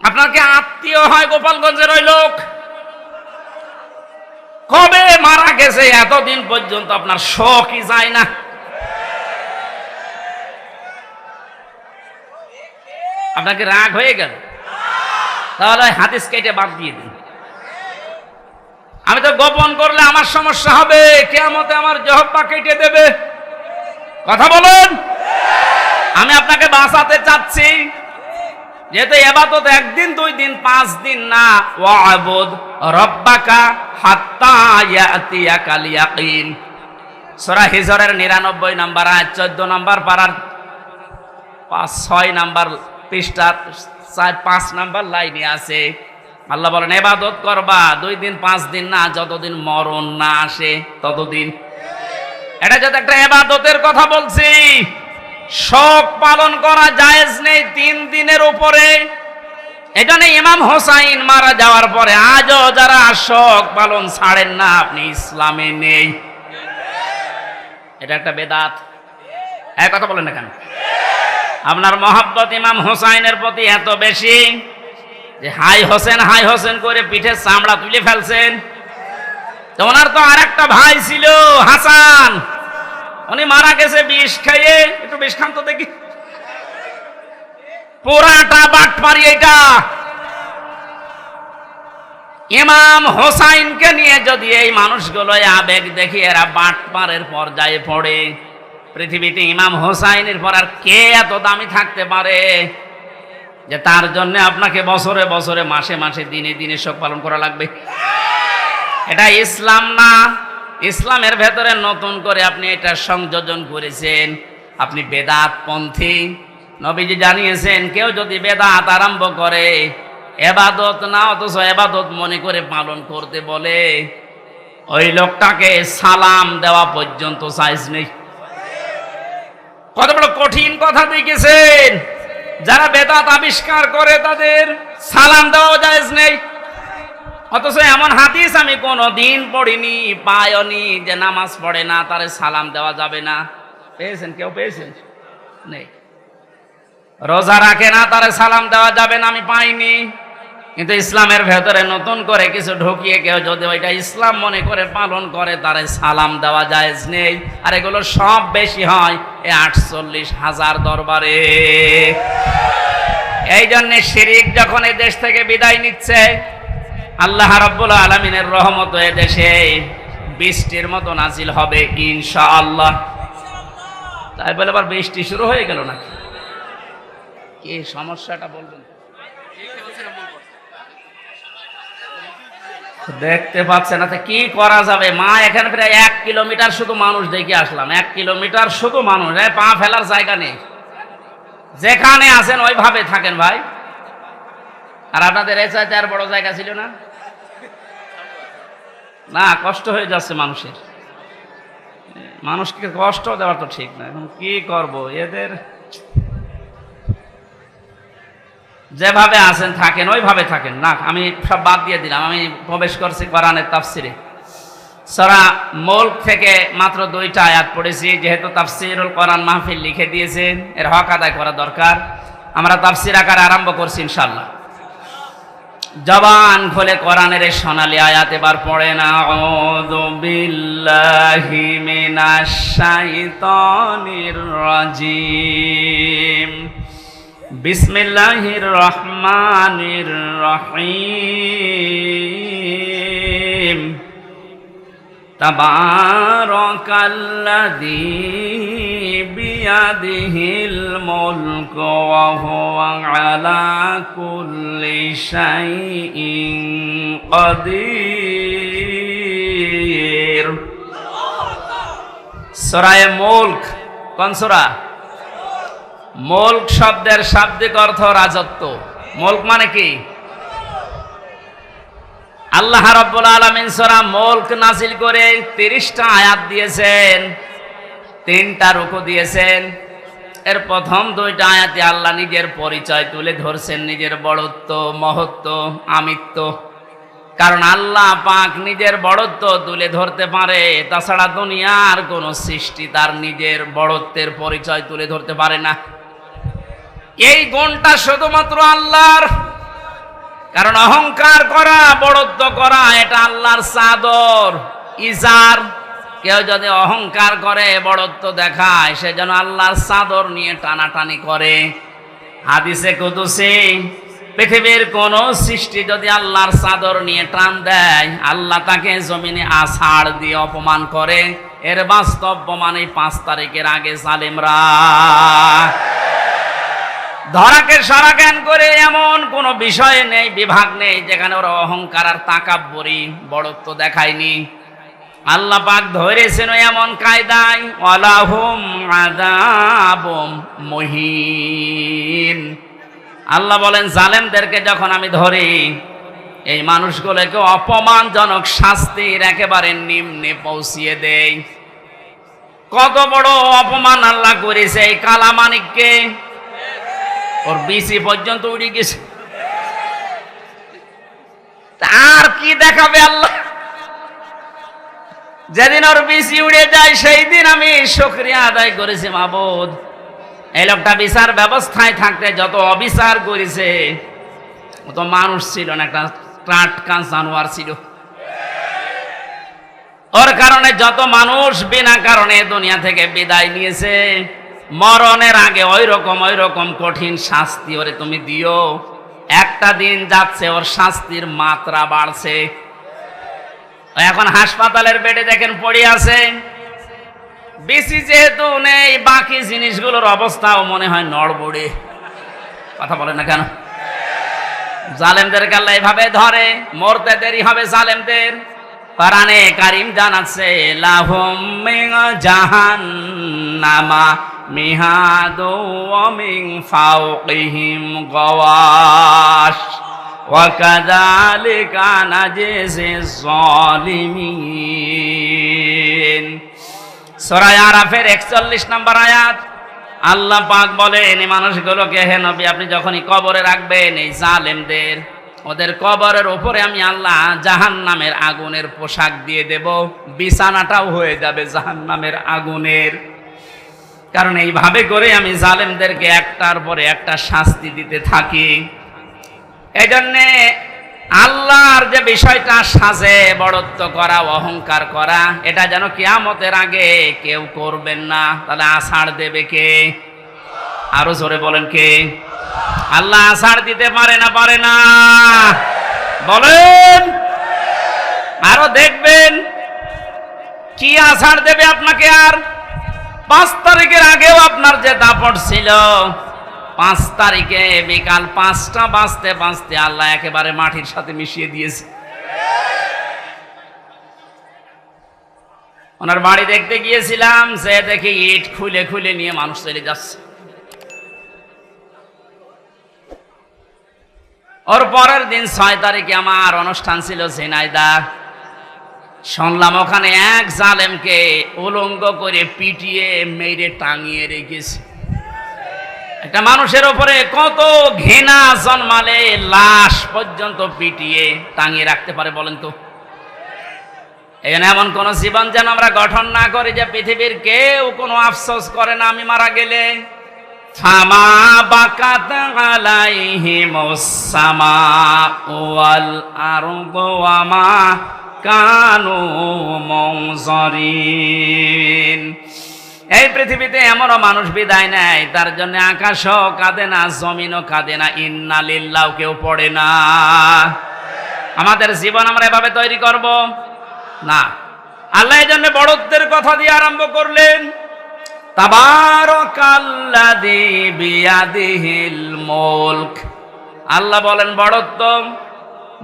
আপনার কি আত্মীয় হয় গোপালগঞ্জের ওই লোক? কবে মারা গেছে এতদিন পর্যন্ত আপনার শোকই যায় না। আপনাকে রাগ হয়ে গেল? তাহলে হাদিস কেটে বাদ দিয়ে দিন। আমি তো গোপন করলে আমার সমস্যা হবে, কিয়ামতে আমার জিহ্বা কেটে দেবে। কথা বলুন। আমি আপনাকে বাঁচাতে চাচ্ছি, যেহেতু ইবাদত 1 দিন 2 দিন 5 দিন না। ওয়া'বুদ রাব্বাকা হাত্তা ইয়াতিয়াকাল ইয়াকিন, সূরা হিজরের 99 নম্বর আয়াত, 14 নম্বর পারার 6 নম্বর পৃষ্ঠা 5 নম্বর লাইনে আছে। আল্লাহ বলেন ইবাদত করবা 2 দিন 5 দিন না, যতদিন মরণ না আসে ততদিন। এটা যদি একটা ইবাদতের কথা বলছি, শোক পালন করা জায়েজ নেই 3 দিনের উপরে। এখানে ইমাম হোসাইন মারা যাওয়ার পরে আজও যারা শোক পালন ছাড়েন না, আপনি ইসলামে নেই। এটা একটা বেদাত। এক কথা বলেন না কেন? আপনার মহব্বত ইমাম হোসাইনের প্রতি এত বেশি যে হাই হোসেন করে পিঠের চামড়া তুলে ফেলছেন। তো ওনার তো আর একটা ভাই ছিল হাসান, উনি মারা গেছে বিষ খেয়ে। একটু বিষ খান তো দেখি। পুরাটা বাটপারি এটা। ইমাম হোসাইনকে নিয়ে যদি এই মানুষগুলো আবেগ দেখি, এরা বাটপারের পর্যায়ে পড়ে। পৃথিবীতে ইমাম হোসাইনের পর আর কে এত দামি থাকতে পারে যে তার জন্য আপনাকে বছরে বছরে মাসে মাসে দিনে দিনে শোক পালন করা লাগবে? এটা ইসলাম না। ইসলামের ভেতরে নতুন করে আপনি এটা সংযোজন করেছেন, আপনি বেদাত পন্থী। নবীজি জানিয়েছেন কেউ যদি বেদাত আরম্ভ করে, ইবাদত না অথচ ইবাদত মনে করে পালন করতে বলে, ওই লোকটাকে সালাম দেওয়া পর্যন্ত জায়েজ নেই। কত বড় কঠিন কথা দেখেছেন। যারা বেদাত আবিষ্কার করে তাদের সালাম দেওয়া জায়েজ নেই। অথচ এমন হাদিস আমি কোনোদিন পড়িনি, পাইনি যে নামাজ পড়ে না তারে সালাম দেওয়া যাবে না। পেয়েছেন? কেউ পেয়েছেন? নেই। রোজা রাখে না তারে সালাম দেওয়া যাবে না, আমি পাইনি। কিন্তু ইসলামের ভেতরে নতুন করে কিছু ঢুকিয়ে কেউ যদি ওইটা ইসলাম মনে করে পালন করে, তারে সালাম দেওয়া জায়েজ নেই। আর এগুলো সব বেশি হয় এই 48,000 দরবারে। এই জন্য শিরিক যখন এই দেশ থেকে বিদায় নিচ্ছে, আল্লাহ রাব্বুল আলামিনের রহমত এ দেশে বৃষ্টির মতো নাজিল হবে ইনশাআল্লাহ। তাই বলে আবার বৃষ্টি শুরু হয়ে গেল নাকি? কি সমস্যাটা বলবেন? দেখতে পাচ্ছে না তো কি করা যাবে? মা এখানে প্রায় 1 কিলোমিটার শুধু মানুষ দেখে আসলাম, 1 কিলোমিটার শুধু মানুষ, পা ফেলার জায়গা নেই। যেখানে আছেন ওইভাবে থাকেন ভাই। আর আপনাদের এই চাইতে আর বড় জায়গা ছিল না? না, কষ্ট হয়ে যাচ্ছে মানুষের। মানুষকে কষ্ট দেওয়া তো ঠিক না। এখন কি করব? এদের যেভাবে আছেন থাকেন, ওইভাবে থাকেন। না, আমি সব বাদ দিয়ে দিলাম। আমি প্রবেশ করছি কোরআনের তাফসিরে। সূরা মুলক থেকে মাত্র 2টা আয়াত পড়েছি। যেহেতু তাফসিরুল কোরআন মাহফিল লিখে দিয়েছেন, এর হক আদায় করা দরকার। আমরা তাফসির আকারে আরম্ভ করছি ইনশাআল্লাহ। জবান খুলে কোরআনের এই সোনালী আয়াত এবার পড়েন। আউযু বিল্লাহি মিনাশ শাইতানির রাজিম। বিসমিল্লাহির রহমানির রহিম। তাবারাকাল্লাযী বিয়াদিহিল মুলকু ওয়া হুয়া আলা কুল্লি শাইইন কাদির। সূরা মুলক কোন সূরা? মুলক শব্দের শাব্দিক অর্থ রাজত্ব। মুলক মানে কি? আল্লাহ রাব্বুল আলামিন সূরা মুলক নাযিল করে 30টা আয়াত দিয়েছেন, 3টা রুকু দিয়েছেন। এর প্রথম 2টা আয়াতে আল্লাহ নিজের পরিচয় তুলে ধরছেন, নিজের বড়ত্ব, মহত্ব, আমিত্ব। কারণ আল্লাহ পাক নিজের বড়ত্ব তুলে ধরতে পারে, তাছাড়া দুনিয়ার কোন সৃষ্টি তার নিজের বড়ত্বের পরিচয় তুলে ধরতে পারে না। এই গুণটা শুধুমাত্র আল্লাহর। কারণ অহংকার করা, বড়ত্ব করা এটা আল্লাহর চাদর, ইজার। কেউ যদি অহংকার করে, বড়ত্ব দেখায়, সে যেন আল্লাহর চাদর নিয়ে টানাটানি করে। হাদিসে কুদসি, পৃথিবীর কোন সৃষ্টি যদি আল্লাহর চাদর নিয়ে টান দেয়, আল্লাহ তাকে জমিনে আছাড় দিয়ে অপমান করে। এর বাস্তব প্রমাণ এই 5 তারিখের আগে জালেমরা ধরাকে সারা জ্ঞান করে এমন কোন বিষয় নেই, বিভাগ নেই যেখানে ওরা অহংকার আর তাকাব্বুরি, বড়ত্ব দেখায়নি। আল্লাহ পাক ধরেছেন এমন কায়দায়, ওয়ালাহুম আযাবুম মুহিন। আল্লাহ বলেন জালেমদেরকে যখন আমি ধরি, এই মানুষগুলোকে অপমানজনক শাস্তির একেবারে নিম্নে পৌঁছিয়ে দেই। কত বড় অপমান আল্লাহ করেছে এই কালামানিককে। ওর বিসি পর্যন্ত উড়ে গেছে। আর কি দেখাবে আল্লাহ? যেদিন ওর বিসি উড়ে যায় সেই দিন আমি শুকরিয়া আদায় করেছি, মাবুদ এই লোকটা বিচার ব্যবস্থায় থাকতে যত অবিচার করেছে, ও তো মানুষ ছিল না, একটা টাটকা জানোয়ার ছিল। ওর কারণে যত মানুষ বিনা কারণে দুনিয়া থেকে বিদায় নিয়েছে, মরণের আগে ওই রকম কঠিন শাস্তি ওরে তুমি দিও। একটা দিন যাচ্ছে ওর শাস্তির মাত্রা বাড়ছে। এখন হাসপাতালের বেডে দেখেন পড়ে আছে। বেশি যেহেতু নেই, বাকি জিনিসগুলোর অবস্থাও মনে হয় নড়বড়ে। কথা বলে না কেন? জালেমদেরকে আল্লাহ এভাবে ধরে, মরতে দেরি হবে জালেমদের। কোরআনে কারীম জানাচ্ছে, লাহুম মিন জাহান্নামা মিহাদু ওয়া মিন ফাওকিহিম গাওয়াশ ওয়া কাযালিকা নাজিজিজ জালিমিন। সূরা আরাফের 41 নম্বর আয়াত। আল্লাহ পাক বলেন এই মানুষগুলোকে, হে নবী আপনি যখনই কবরে রাখবেন এই জালেমদের, ওদের কবরের উপরে আমি আল্লাহ জাহান্নামের আগুনের পোশাক দিয়ে দেব, বিছানাটাও হয়ে যাবে জাহান্নামের আগুনের। কারণ এইভাবে করে আমি জালেমদেরকে একটার পরে একটা শাস্তি দিতে থাকি। এজন্যে আল্লাহর যে বিষয়টা সাজে, বড়ত্ব করা, অহংকার করা, এটা যেন কিয়ামতের আগে কেউ করবেন না। তাহলে আষাঢ় দেবে কে? আরো জোরে বলেন কে? আল্লাহ আষাঢ় দিতে পারে না? পারে না। বলেন। আরো দেখবেন কি আছাড় দেবে আপনাকে। আর 5 তারিখের আগেও আপনার যে দাপট ছিল, 5 তারিখে বিকাল 5টা বাজতে বাজতে আল্লাহ একেবারে মাটির সাথে মিশিয়ে দিয়েছে। ওনার বাড়ি দেখতে গিয়েছিলাম, যে দেখি ইট খুলে খুলে নিয়ে মানুষ চলে যাচ্ছে। ওর পরের দিন 6 তারিখে আমার অনুষ্ঠান ছিল ঝিনাইদহ। শুনলাম ওখানে এক জালেমকে উলঙ্গ করে পিটিয়ে মেরে টাঙিয়ে রেখেছে। একটা মানুষের উপরে কত ঘৃণা জন্মালে লাশ পর্যন্ত পিটিয়ে টাঙিয়ে রাখতে পারে বলেন তো? এখানে এমন কোন জীবন যেন আমরা গঠন না করি যে পৃথিবীর কেউ কোনো আফসোস করে না আমি মারা গেলে। ফামা বাকাত আলাইহিমুস সামাউ ওয়াল আরদু ওয়া মা কানু মুনজারিন। এই পৃথিবীতে এমনও মানুষ বিদায় নেয়, তার জন্য আকাশও কাঁদে না, জমিনও কাঁদে না, ইন্না লিল্লাহ কেউ পড়ে না। আমাদের জীবন আমরা এভাবে তৈরি করব না। আল্লাহ এই জন্য বড়ত্বের কথা দিয়ে আরম্ভ করলেন। তাবারাকাল্লাযী বিয়াদিহিল মুলক। আল্লাহ বলেন বড়ত্ব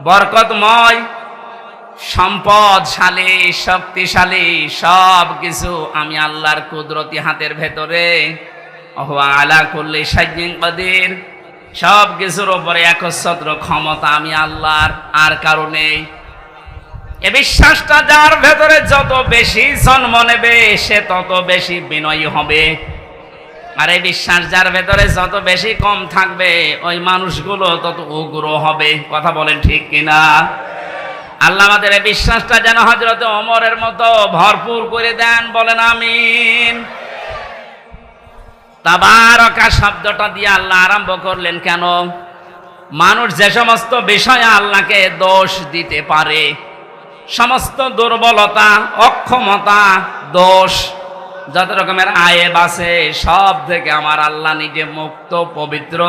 বরকতময়, সম্পদশালী, শক্তিশালী, সব কিছু আমি আল্লাহর কুদরতি হাতের ভেতরে। ওয়া আলা কুল্লি শাইইন কাদির। সব কিছুর উপরে একচ্ছত্র ক্ষমতা আমি আল্লাহর, আর কারণে এ বিশ্বাসটা যার ভেতরে যত বেশি জন্ম নেবে সে তত বেশি বিনয়ী হবে। আর এই বিশ্বাস যার ভেতরে যত বেশি কম থাকবে ওই মানুষগুলো তত উগ্র হবে। কথা বলেন ঠিক কিনা? আল্লাহ আমাদের এই বিশ্বাসটা যেন হযরত ওমরের মতো ভরপুর করে দেন, বলেন আমিন। তাবারাকা শব্দটা দিয়ে আল্লাহ আরম্ভ করলেন কেন? মানুষ যে সমস্ত বিষয়ে আল্লাহকে দোষ দিতে পারে, সমস্ত দুর্বলতা, অক্ষমতা, দোষ, যত রকমের আয়েব আছে সব থেকে আমার আল্লাহ নিজে মুক্ত, পবিত্র।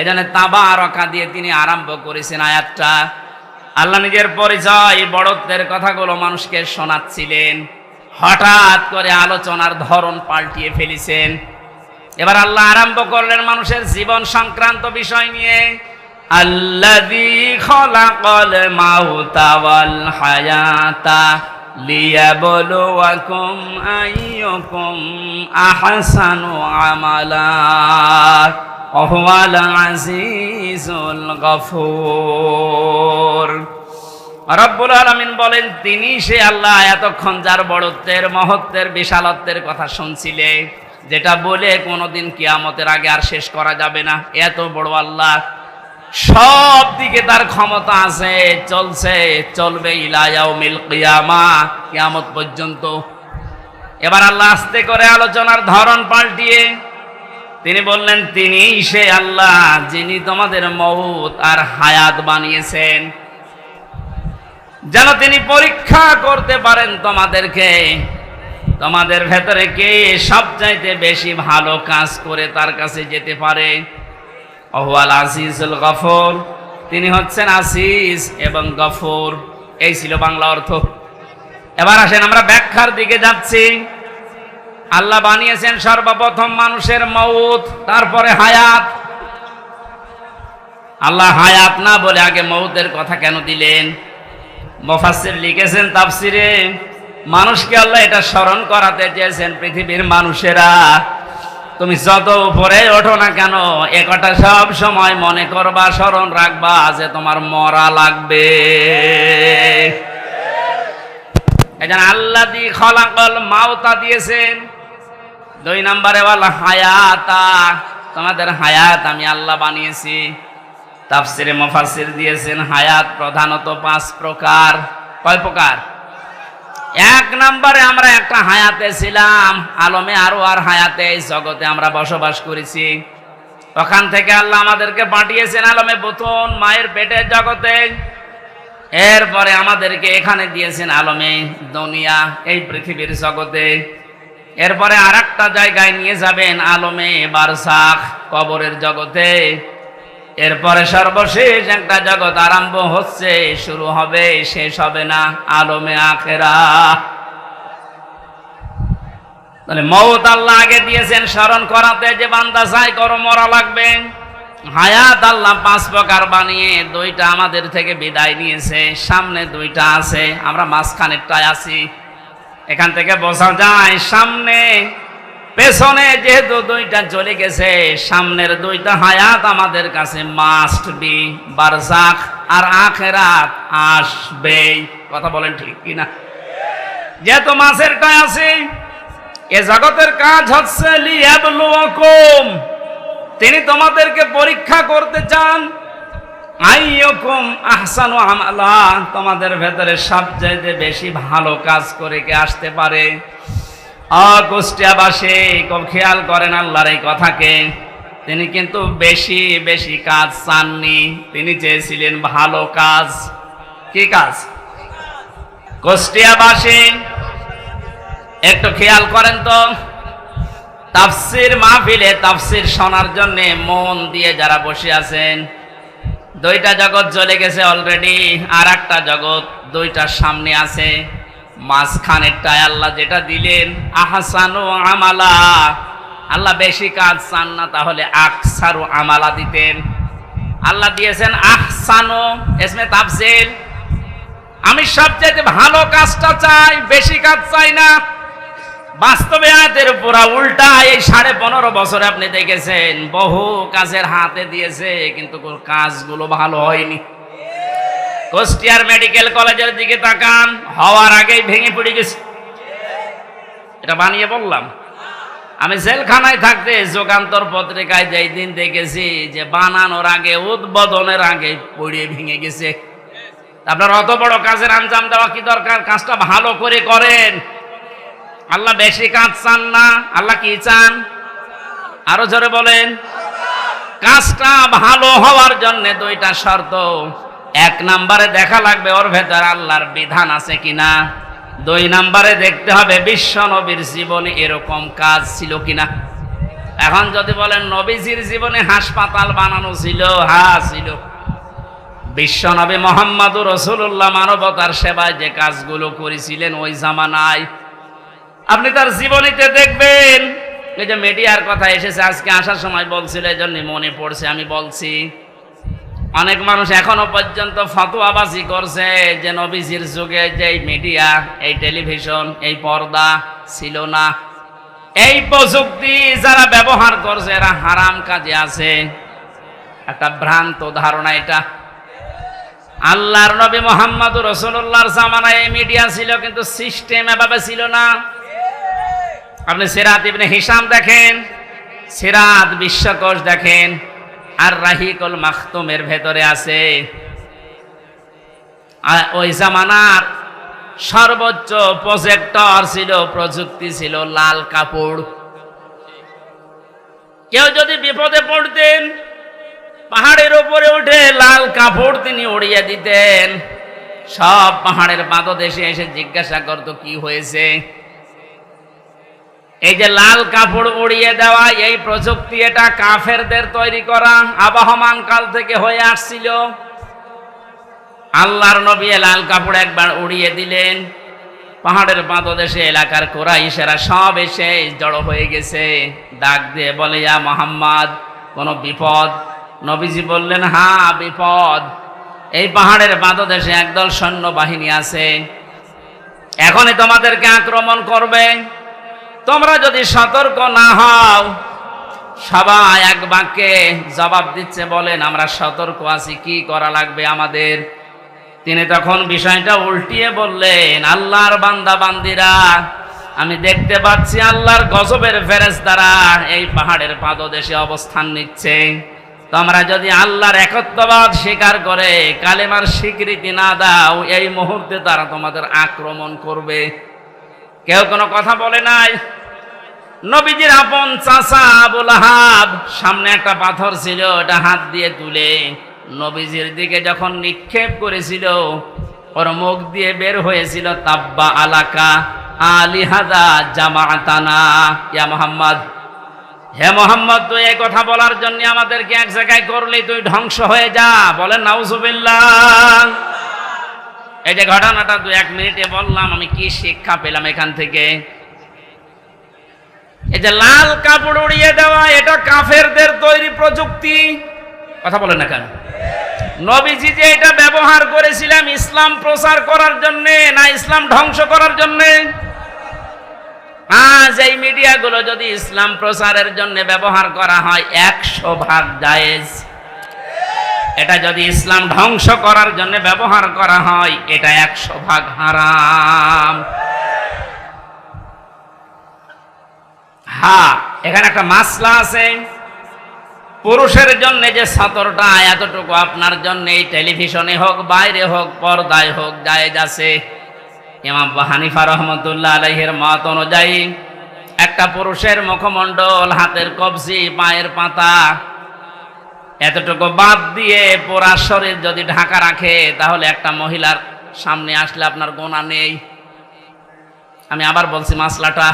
এজন্য তাবারাকা দিয়ে তিনি আরম্ভ করেছেন আয়াতটা। আল্লাহ নিজের পরিচয়, বড়ত্বের কথাগুলো মানুষকে শোনাচ্ছিলেন। হঠাৎ করে আলোচনার ধরন পাল্টিয়ে ফেলেছেন। এবার আল্লাহ আরম্ভ করলেন মানুষের জীবন সংক্রান্ত বিষয় নিয়ে। আল্লাযী খালাকাল মাউতা ওয়াল হায়াতা লিয়াবলুয়াকুম আইয়ুকুম আহসানু আমালা ওয়া হুয়াল আজিজুল গফুর। রব্বুল আলামিন বলেন তিনি সে আল্লাহ এতক্ষণ যার বড়ত্বের, মহত্বের, বিশালত্বের কথা শুনছিলে, যেটা বলে কোনোদিন কিয়ামতের আগে আর শেষ করা যাবে না। এত বড় আল্লাহ, সব দিকে তার ক্ষমতা আছে, চলছে, চলবে ইলা ইয়াউমিল কিয়ামা, কিয়ামত পর্যন্ত। এবার আল্লাহ আস্তে করে আলোচনার ধরন পাল্টিয়ে তিনি বললেন তিনি সে আল্লাহ যিনি তোমাদের মউত আর হায়াত বানিয়েছেন, যেন তিনি পরীক্ষা করতে পারেন তোমাদেরকে, তোমাদের ভেতরে কে সবচাইতে বেশি ভালো কাজ করে তার কাছে যেতে পারে। ওয়াল আজিজুল গফুর, তিনি হচ্ছেন আসিস এবং গফুর। এই ছিল বাংলা অর্থ। এবার আসেন আমরা ব্যাখ্যার দিকে যাচ্ছি। আল্লাহ বানিয়েছেন সর্বপ্রথম মানুষের মউত, তারপরে হায়াত। আল্লাহ হায়াত না বলে আগে মউতের কথা কেন দিলেন? মুফাসসির লিখেছেন তাফসিরে, মানুষকে আল্লাহ এটা স্মরণ করাতে চেয়েছেন, পৃথিবীর মানুষেরা তুমি যত উপরে ওঠো না কেন এ কথা সব সময় মনে করবা, স্মরণ রাখবা যে তোমার মরা লাগবে। এজন্য আল্লাযী খালাকাল মাউতা দিয়েছেন। 2 নম্বরে ওয়াল হায়াতা, তোমাদের হায়াত আমি আল্লাহ বানিয়েছি। তাফসিরে মুফাসসির দিয়েছেন হায়াত প্রধানত 5 প্রকার। কয় প্রকার? 1 নম্বরে আমরা একটা হায়াতে ছিলাম, আলমে আরওয়ার হায়াতে, এই জগতে আমরা বসবাস করেছি। ওখান থেকে আল্লাহ আমাদেরকে পাঠিয়েছেন আলমে বুতুন, মায়ের পেটের জগতে। এরপরে আমাদেরকে এখানে দিয়েছেন আলমে দুনিয়া, এই পৃথিবীর জগতে। এরপরে আরেকটা জায়গায় নিয়ে যাবেন আলমে বারজাখ, কবরের জগতে। এরপরে সর্বশেষ একটা জগৎ আরম্ভ হচ্ছে, শুরু হবে, শেষ হবে না, আলমে আখেরা। তাহলে মওত আল্লাহ আগে দিয়েছেন স্মরণ করাতে, যে বান্দা চাই করো মরা লাগবে। হায়াত আল্লাহ 5 প্রকার বানিয়ে 2টা আমাদের থেকে বিদায় নিয়েছে, সামনে 2টা আছে, আমরা মাঝখানেরটায় আছি। এখান থেকে বোঝা যায় সামনে পেছনে যেহেতু 2টা চলে গেছে, সামনের 2টা হায়াত আমাদের কাছে মাস্ট বি, বারজাখ আর আখিরাত আসবে। কথা বলেন ঠিক কিনা? যেহেতু মাঝেরটায় আছে, এ জগতের কাজ হচ্ছে লিয়াবলুয়াকুম, তিনি তোমাদেরকে পরীক্ষা করতে চান। আইয়ুকুম আহসানু আমালা, তোমাদের ভেতরে সবচেয়ে বেশি ভালো কাজ করে কে আসতে পারে। কুষ্টিয়াবাসী খুব খেয়াল করেন আল্লাহর এই কথাকে, তিনি কিন্তু বেশি বেশি কাজ চাননি, তিনি চেয়েছিলেন ভালো কাজ। কি কাজ? কুষ্টিয়াবাসী একটু খেয়াল করেন তো, তাফসির মাহফিলে তাফসির শোনার জন্য মন দিয়ে যারা বসে আছেন, 2টা জগৎ চলে গেছে অলরেডি, আর একটা জগৎ 2টার সামনে আছে। মাঝখানেরটায় আল্লাহ যেটা দিলেন আহসানু আমালা, আল্লাহ বেশি কাজ চান না, তাহলে আকসারু আমালা দিতেন। আল্লাহ দিয়েছেন আহসানু, ইসমে তাফসির, আমি সবচেয়ে ভালো কাজটা চাই, বেশি কাজ চাই না। বাস্তবে আয়াতের পুরা উল্টা। এই 15.5 বছরে আপনি দেখেছেন বহু কাজের হাতে দিয়েছে, কিন্তু কাজগুলো ভালো হয়নি। কুষ্টিয়ার মেডিকেল কলেজের দিকে তাকান, হওয়ার আগেই ভেঙে পড়ে গেছে। এটা বানিয়ে বললাম? আমি জেলখানায় থাকতে যুগান্তর পত্রিকায় যেই দিন দেখেছি যে বানানোর আগে, উদ্বোধনের আগে পড়ে ভেঙে গেছে। আপনার অত বড় কাজের আঞ্জাম দেওয়া কি দরকার? কাজটা ভালো করে করেন। আল্লাহ বেশি কাজ চান না, আল্লাহ কি চান? আরো জোরে বলেন। কাজটা ভালো হওয়ার জন্য 2টা শর্ত। 1 নম্বরে দেখা লাগবে ওর ভেতর আল্লাহর বিধান আছে কিনা। 2 নম্বরে দেখতে হবে বিশ্ব নবীর জীবনে এরকম কাজ ছিল কিনা। এখন যদি বলেন নবীজির জীবনে হাসপাতাল বানানো ছিল, হ্যাঁ ছিল। বিশ্ব নবী মুহাম্মদুর রাসূলুল্লাহ মানবতার সেবায় যে কাজগুলো করেছিলেন ওই জামানায়, আপনি তার জীবনীতে দেখবেন। এই যে মিডিয়ার কথা এসেছে আজকে আসার সময় বলছিল, এই জন্য মনে পড়ছে আমি বলছি। অনেক মানুষ এখনো পর্যন্ত ফতোয়াবাজি করছে যে নবীজির যুগে যে মিডিয়া, এই টেলিভিশন, এই পর্দা ছিল না। এই প্রযুক্তি যারা ব্যবহার করছে এরা হারাম কাজে আছে। একটা ভ্রান্ত ধারণা এটা। আল্লাহর নবী মুহাম্মদুর রাসূলুল্লাহর জামানায় এই মিডিয়া ছিল, কিন্তু সিস্টেম এভাবে ছিল না। আপনি সিরাত ইবনে হিশাম দেখেন, সিরাত বিশ্বকোষ দেখেন, আর রাহিকুল মাখতুমের ভেতরে আছে ওই জামানার সর্বোচ্চ প্রজেক্টর ছিল, প্রযুক্তি ছিল লাল কাপড়। কেউ যদি বিপদে পড়তেন পাহাড়ের উপরে উঠে লাল কাপড় তিনি উড়িয়ে দিতেন। সব পাহাড়ের পাদদেশে এসে জিজ্ঞাসা করত কি হয়েছে। এই যে লাল কাপড় উড়িয়ে দেওয়া, এই প্রযুক্তি এটা কাফেরদের তৈরি করা, আবহমান কাল থেকে হয়ে আসছিল। আল্লাহর নবী লাল কাপড় একবার উড়িয়ে দিলেন, পাহাড়ের পাদদেশে এলাকার কুরাইশেরা সব এসে জড়ো হয়ে গেছে। ডাক দিয়ে বলে, ইয়া মুহাম্মদ, কোনো বিপদ? নবীজি বললেন, হ্যাঁ বিপদ। এই পাহাড়ের পাদদেশে একদল সৈন্যবাহিনী আছে, এখনই তোমাদেরকে আক্রমণ করবে। তোমরা যদি সতর্ক না হও। সবাই এক বাক্যে জবাব দিচ্ছে, বলেন আমরা সতর্ক আছি, কি করা লাগবে আমাদের? তিনি তখন বিষয়টা উল্টিয়ে বললেন, আল্লাহর বান্দা বান্দিরা, আমি দেখতে পাচ্ছি আল্লাহর গজবের ফেরেশতারা এই পাহাড়ের পাদদেশে অবস্থান নিচ্ছে। তোমরা যদি আল্লাহর একত্ববাদ স্বীকার করে কালেমার স্বীকৃতি না দাও, এই মুহূর্তে তারা তোমাদের আক্রমণ করবে। কেউ কোনো কথা বলে নাই। নবীজির আপন চাচা আবু লাহাব, সামনে একটা পাথর ছিল, ওটা হাত দিয়ে তুলে নবীজির দিকে যখন নিক্ষেপ করেছিল, ওর মুখ দিয়ে বের হয়েছিল, তাব্বা আলাকা আলিহাদা জামাতানা, ইয়া মুহাম্মদ, হে মোহাম্মদ, তুই এই কথা বলার জন্য আমাদেরকে এক জায়গায় করলি, তুই ধ্বংস হয়ে যা। বলেন নাউজুবিল্লাহ। এই যে ঘটনাটা 2-1 মিনিটে বললাম, আমি কি শিক্ষা পেলাম এখান থেকে? এই যে লাল কাপড় উড়িয়ে দেওয়া, এটা কাফেরদের তৈরি প্রযুক্তি। কথা বলেন না কেন? নবীজি যে এটা ব্যবহার করেছিলাম ইসলাম প্রচার করার জন্য, না ইসলাম ধ্বংস করার জন্য? আজ এই মিডিয়াগুলো যদি ইসলাম প্রচারের জন্য ব্যবহার করা হয় 100% জায়েজ। এটা যদি ইসলাম ধ্বংস করার জন্য ব্যবহার করা হয় এটা 100% হারাম। হ্যাঁ, এখানে একটা মাসলা আছে। পুরুষের জন্য যে সতরটা এতটুকু আপনার জন্য এই টেলিভিশনে হোক, বাইরে হোক, পর্দায় হোক, জায়েজ আছে। ইমাম আবু হানিফা রহমতুল্লাহ আলাইহির মত অনুযায়ী একটা পুরুষের মুখমণ্ডল, হাতের কবজি, পায়ের পাতা এতটুকু বাদ দিয়ে পুরা শরীর যদি ঢাকা রাখে তাহলে একটা মহিলার সামনে আসলে আপনার গুনাহ নেই। আমি আবার বলছি মাসলাটা,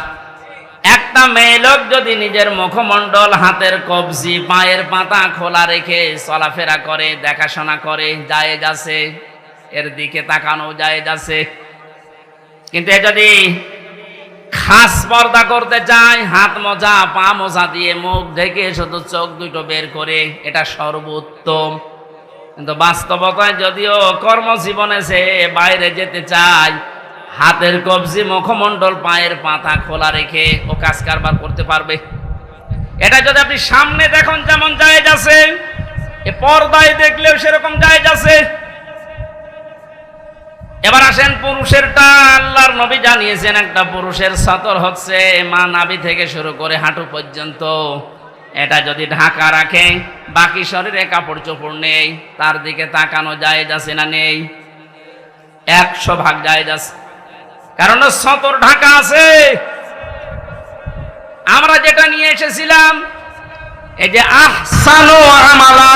একটা মেয়ে লোক যদি নিজের মুখমণ্ডল, হাতের কবজি, পায়ের পাতা খোলা রেখে চলাফেরা করে, দেখাশোনা করে, জায়েজ আছে, এর দিকে তাকানো জায়েজ আছে। কিন্তু এ যদি খাস পর্দা করতে চায়, হাত মোজা, পা মোজা দিয়ে মুখ ঢেকে শুধু চোখ দুটো বের করে, এটা সর্বোত্তম। কিন্তু বাস্তবতায় যদিও কর্মজীবনে সে বাইরে যেতে চায়, হাতের কবজি, মুখমণ্ডল, পায়ের পাতা খোলা রেখে ও কাজ কারবার করতে পারবে। এটা যদি আপনি সামনে দেখুন যেমন জায়েজ আছে, এ পর্দায় দেখলেও সেরকম জায়েজ আছে। এবার আসেন পুরুষেরটা। আল্লাহর নবী জানিয়েছেন একটা পুরুষের সতর হচ্ছে মা নাভি থেকে শুরু করে হাঁটু পর্যন্ত। এটা যদি ঢাকা রাখে, বাকি শরীরে কাপড় চোপড় নেই, তার দিকে তাকানো জায়েজ আছে না নেই? 100% জায়েজ আছে, কারণ সতর ঢাকা আছে। আমরা যেটা নিয়ে এসেছিলাম এই যে আহসানু আমালা,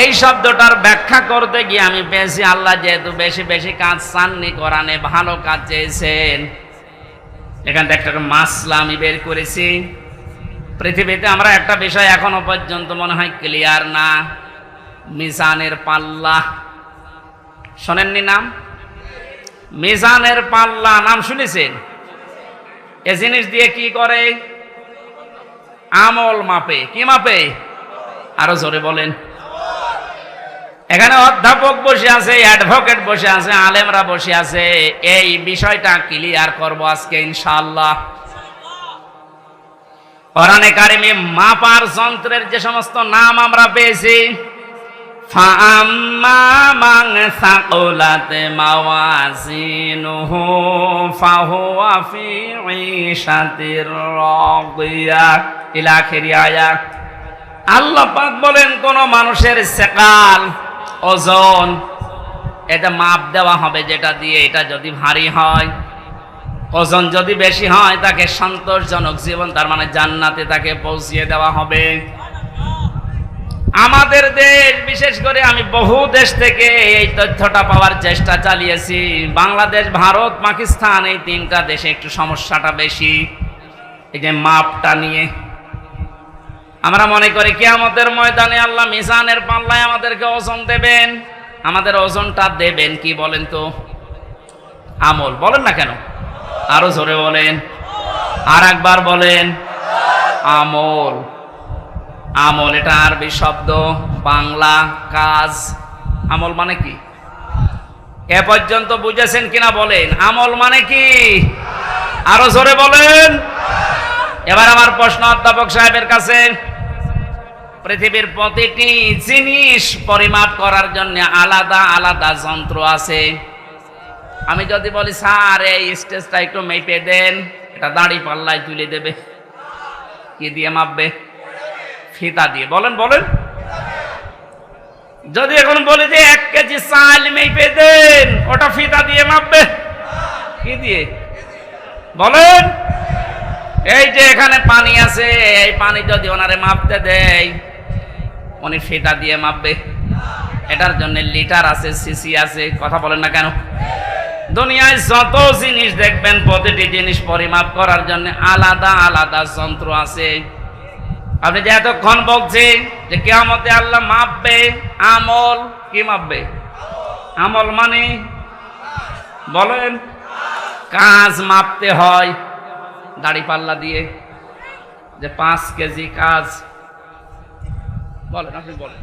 এই শব্দটার ব্যাখ্যা করতে গিয়ে আমি পেয়েছি আল্লাহ যেহেতু বেশি বেশি কাজ চাননি কোরআনে, ভালো কাজ চেয়েছেন। এখান থেকে একটা মাসলা আমি বের করেছি। পৃথিবীতে আমরা একটা বিষয় এখনো পর্যন্ত মনে হয় ক্লিয়ার না, মিজানের পাল্লা। শোনেননি নাম? মিজানের পাল্লা নাম শুনেছেন? এ জিনিস দিয়ে কি করে? আমল মাপে। কি মাপে? আরো জোরে বলেন। এখানে অধ্যাপক বসে আছে, অ্যাডভোকেট বসে আছে, আলেমরা বসে আছে। এই বিষয়টা ক্লিয়ার করব আজকে ইনশাআল্লাহ। কোরআনে কারিমে মাপার যন্ত্রের যে সমস্ত নাম আমরা পেয়েছি, ফাআম্মা মান সাকুলাত মাওয়াজিনুহু ফাহুয়া ফি ঈশাতির রাদিয়া ইলা আখির আয়াত। আল্লাহ পাক বলেন কোন মানুষের সেকাল, ওজন, এটা মাপ দেওয়া হবে যেটা দিয়ে। এটা যদি ভারী হয়, ওজন যদি বেশি হয়, তাকে সন্তোষজনক জীবন, তার মানে জান্নাতে তাকে পৌঁছিয়ে দেওয়া হবে। আমাদের দেশ, বিশেষ করে আমি বহু দেশ থেকে এই তথ্যটা পাওয়ার চেষ্টা চালিয়েছি। বাংলাদেশ, ভারত, পাকিস্তান, এই 3টা দেশে একটু সমস্যাটা বেশি এই যে মাপটা নিয়ে। আমরা মনে করি কিয়ামতের ময়দানে আল্লাহ মিজানের পাল্লায় আমাদেরকে ওজন দেবেন। আমাদের ওজনটা দেবেন কি বলেন তো? আমল। বলেন না কেন? আরো জোরে বলেন, আর একবার বলেন। আমল। আমল এটা আরবি শব্দ, বাংলা কাজ। আমল মানে কি? এ পর্যন্ত বুঝেছেন কিনা বলেন? আমল মানে কি? আরো জোরে বলেন। এবার আমার প্রশ্ন অধ্যাপক সাহেবের কাছে, পৃথিবীর প্রতিটি জিনিস পরিমাপ করার জন্য আলাদা আলাদা যন্ত্র আছে। আমি যদি বলি স্যার এই স্টেজটা একটু মেপে দেন, এটা দাড়ি পাল্লায় তুলে দেবে। কি দিয়ে মাপবে? ফিতা দিয়ে। বলেন বলেন। যদি এখন বলি যে 1 কেজি চাল মেপে দেন, ওটা ফিতা দিয়ে মাপবে? কি দিয়ে? বলেন। এই যে এখানে পানি আছে, এই পানি যদি ওনারে মাপতে দেয়, উনি ফিতা দিয়ে মাপবে? এটার জন্য লিটার আছে, সিসি আছে। কথা বলেন না কেন? দুনিয়ায় যত জিনিস দেখবেন, প্রতিটি জিনিস পরিমাপ করার জন্য আলাদা আলাদা যন্ত্র আছে। আপনি যে এতক্ষণ বলছেন যে কিয়ামতে আল্লাহ মাপবে, আমল কি মাপবে? আমল মানে বলেন, কাজ মাপতে হয় দাড়ি পাল্লা দিয়ে, যে 5 কেজি কাজ। বলেন, আপনি বলেন।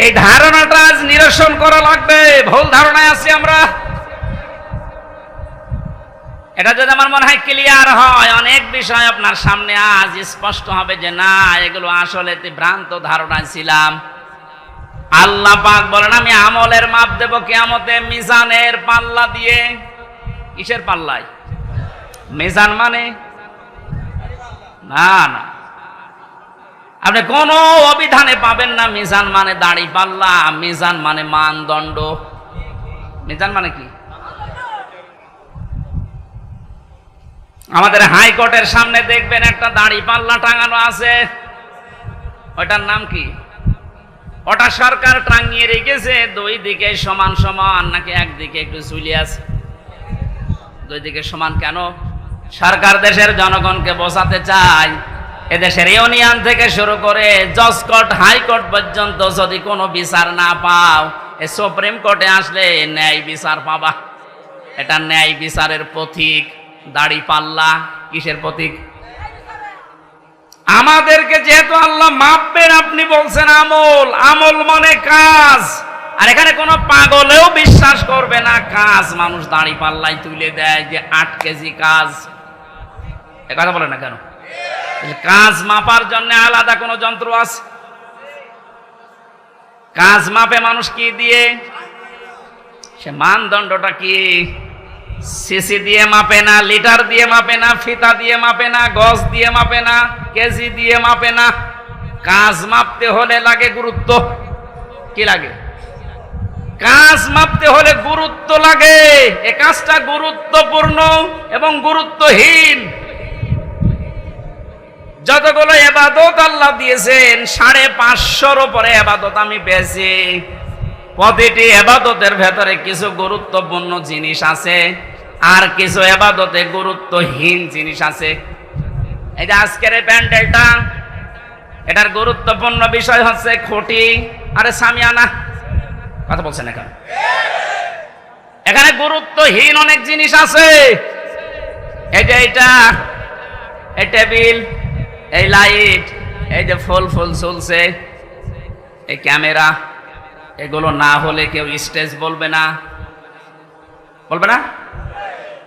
এই ধারণাটা আজ নিরসন করা লাগবে। ভুল ধারণায় আছি আমরা। এটা যদি আমার মনে হয় ক্লিয়ার হয়, অনেক বিষয় আপনার সামনে আজ স্পষ্ট হবে যে না, এগুলো আসলে ভ্রান্ত ধারণায় ছিলাম। আল্লাহ পাক বলেন আমি আমলের মাপ দেব কিয়ামতে মিজানের পাল্লা দিয়ে। কিসের পাল্লায়? মিজান মানে না না, আপনি কোন অভিধানে পাবেন না মিজান মানে দাড়ি পাল্লা, মিজান মানে মানদণ্ড। মিজান মানে কি? আমাদের হাইকোর্টের সামনে দেখবেন একটা দাড়ি পাল্লা টাঙানো আছে, ওটার নাম কি? ওটা সরকার টাঙিয়ে রেখেছে দুই দিকে সমান সমান, নাকি একদিকে একটু ঝুলি আছে? দুই দিকে সমান কেন? সরকার দেশের জনগণকে বোঝাতে চায় এদেশের ইউনিয়ন থেকে শুরু করে জজ কোর্ট, হাইকোর্ট পর্যন্ত যদি কোনো বিচার না পাও, এই সুপ্রিম কোর্টে আসলে ন্যায় বিচার পাবা। এটা ন্যায় বিচারের প্রতীক। দাড়ি পাল্লা কিসের প্রতীক? আমাদেরকে যেহেতু আল্লাহ মাপবেন, আপনি বলছেন আমল, আমল মানে কাজ। আর এখানে কোনো পাগলেও বিশ্বাস করবে না কাজ মানুষ দাড়ি পাল্লায় তুলে দেয় যে 8 কেজি কাজ। এ কথা বলে না কেন? কাজ মাপার জন্য আলাদা কোনো যন্ত্র আছে? কাজ মাপে মানুষ কি দিয়ে? সে মানদণ্ডটা কি? সিসি দিয়ে মাপে না, লিটার দিয়ে মাপে না, ফিতা দিয়ে মাপে না, গজ দিয়ে মাপে না, কেজি দিয়ে মাপে না। কাজ মাপতে হলে লাগে গুরুত্ব। কি লাগে? কাজ মাপতে হলে গুরুত্ব লাগে। এ কাজটা গুরুত্বপূর্ণ এবং গুরুত্বহীন। যতগুলো ইবাদত আল্লাহ দিয়েছেন, 550-র উপরে ইবাদত আমি পেয়েছি। প্রতিটি ইবাদতের ভেতরে কিছু গুরুত্বপূর্ণ জিনিস আছে, আর কিছু ইবাদতে গুরুত্বহীন জিনিস আছে। এই যে আজকের এই প্যান্ডেলটা, এটার গুরুত্বপূর্ণ বিষয় হচ্ছে খুঁটি আরে সামিয়ানা। কথা বলছেন এখন? এখানে গুরুত্বহীন অনেক জিনিস আছে। এই যে এইটা, এই টেবিল, এই লাইট, এই যে ফুল ফুল ঝুলছে, এই ক্যামেরা, এগুলো না হলে কেউ স্টেজ বলবে না, বলবে না?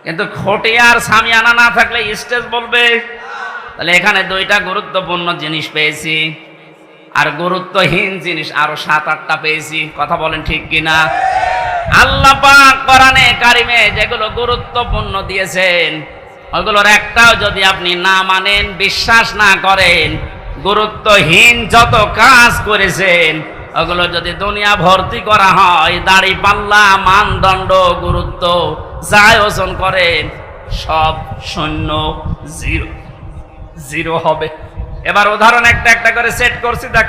কিন্তু খুঁটি আর সামিয়ানা না থাকলে স্টেজ বলবে। তাহলে এখানে 2টা গুরুত্বপূর্ণ জিনিস পেয়েছি, আর গুরুত্বহীন জিনিস আরো 7-8টা পেয়েছি। কথা বলেন ঠিক কিনা? আল্লাহ পাক কোরআনে কারিমে যেগুলো গুরুত্বপূর্ণ দিয়েছেন, ওগুলোর একটাও যদি আপনি না মানেন, বিশ্বাস না করেন, গুরুত্বহীন যত কাজ করেছেন ওগুলো যদি দুনিয়া ভর্তি করা হয়, দাড়ি পাল্লা, মানদণ্ড, গুরুত্ব যাই ওজন করেন, সব শূন্য, জিরো হবে। এবার উদাহরণ একটা একটা করে সেট করছি, দেখ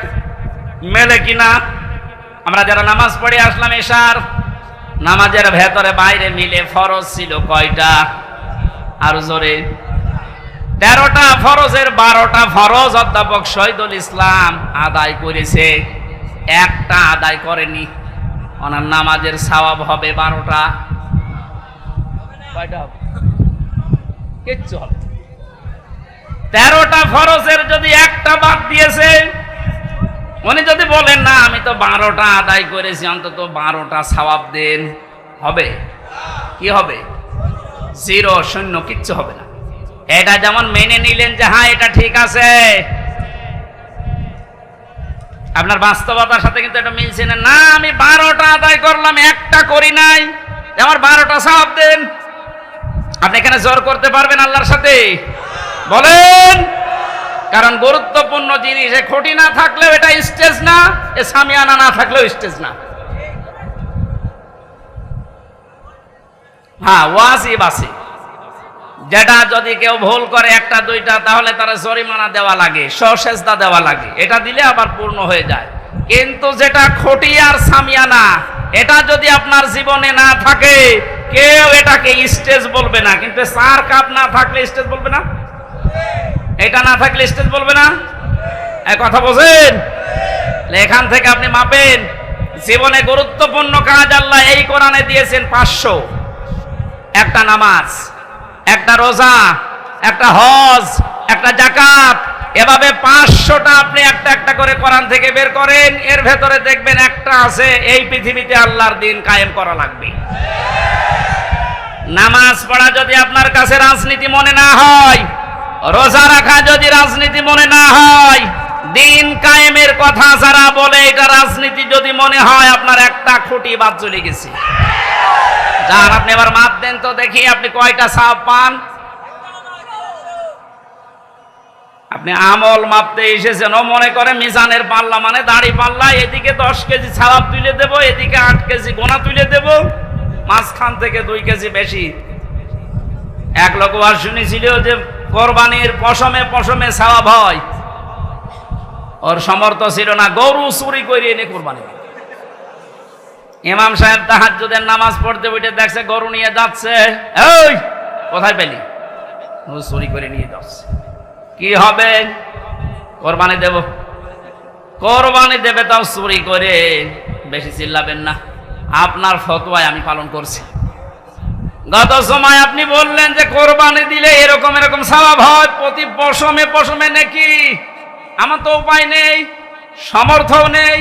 মেলে কিনা। আমরা যারা নামাজ পড়ে আসলাম এশার, নামাজের ভেতরে বাইরে মিলে ফরজ ছিল কয়টা? আর জোরে 13টা ফরজের 12টা ফরজ অধ্যাপক শহীদুল ইসলাম আদায় করেছে, একটা আদায় করেনি। ওনার নামাজের সওয়াব হবে 12টা। কয়টা হবে? কিচ্ছু হবে। 13টা ফরজের যদি একটা বাদ দিয়েছে, উনি যদি বলেন না আমি তো 12টা আদায় করেছি, অন্তত 12টা সওয়াব দেন, হবে? কি হবে? 0, শূন্য, কিচ্ছু হবে না। এটা যেমন মেনে নিলেন যে হ্যাঁ এটা ঠিক আছে, আপনার বাস্তবতার সাথে কিন্তু এটা মিলছে না। না, আমি 12টা আদায় করলাম, একটা করি নাই, আমার 12টা সওয়াব দেন। আপনি এখানে জোর করতে পারবেন আল্লাহর সাথে? বলেন। কারণ গুরুত্বপূর্ণ জিনিস, এ খুঁটি না থাকলেও এটা স্টেজ না, এ সামিয়ানা না থাকলেও স্টেজ না। হ্যাঁ, ওয়াজিব আছে, যেটা যদি কেউ ভুল করে 1টা 2টা, তাহলে তারা জরিমানা দেওয়া লাগে, সসেজদা দেওয়া লাগে, এটা দিলে আবার পূর্ণ হয়ে যায়। কিন্তু যেটা খুঁটি আর সামিয়ানা, এটা যদি আপনার জীবনে না থাকে, কেউ এটাকে স্টেজ বলবে না। কিন্তু 4 কাপ না থাকলে স্টেজ বলবে না। এটা না থাকলে স্টেজ বলবে না? এক কথা বোঝেন? এখান থেকে আপনি মাপেন জীবনে গুরুত্বপূর্ণ কাজ আল্লাহ এই কোরআনে দিয়েছেন 500। একটা নামাজ, একটা রোজা, একটা হজ, একটা যাকাত, এভাবে 500টা আপনি একটা একটা করে কোরআন থেকে বের করেন। এর ভেতরে দেখবেন একটা আছে, এই পৃথিবীতে আল্লাহর দিন কায়েম করা লাগবে। নামাজ পড়া যদি আপনার কাছে রাজনীতি মনে না হয়, রোজা রাখা যদি রাজনীতি মনে না হয়, দিন কায়েমের কথা যারা বলে এটা রাজনীতি যদি মনে হয়, আপনার একটা খুঁটি বাদ চলে গেছে। যান আপনি এবার মাপ দেন তো দেখি আপনি কয়টা সওয়াব পান। আপনি আমল মাপতে এসেছেন, ও মনে করে মিজানের পাল্লা মানে দাড়ি পাল্লা, এদিকে 10 কেজি সওয়াব তুলে দেব, এদিকে 8 কেজি গোনা তুলে দেব, মাঝখান থেকে 2 কেজি বেশি। এক লোক আর শুনেছিল যে কোরবানির পশমে পশমে সওয়াব হয়, ওর সমর্থ ছিল না, গরু চুরি করে এনে কোরবানি। ইমাম সাহেব তাহাজ্জুদের নামাজ পড়তে উঠে দেখছে গরু নিয়ে যাচ্ছে, এই কোথায় পেলি? ও চুরি করে নিয়ে যাচ্ছে। কি হবে? কোরবানি দেব। কোরবানি দেবে তাও চুরি করে। বেশি চিল্লাবেন না, আপনার ফতোয়ায় আমি পালন করছি। গত সময় আপনি বললেন যে কোরবানি দিলে এরকম এরকম সওয়াব হয়, প্রতি পশমে পশমে নাকি। আমার তো উপায় নেই, সামর্থ্য নেই,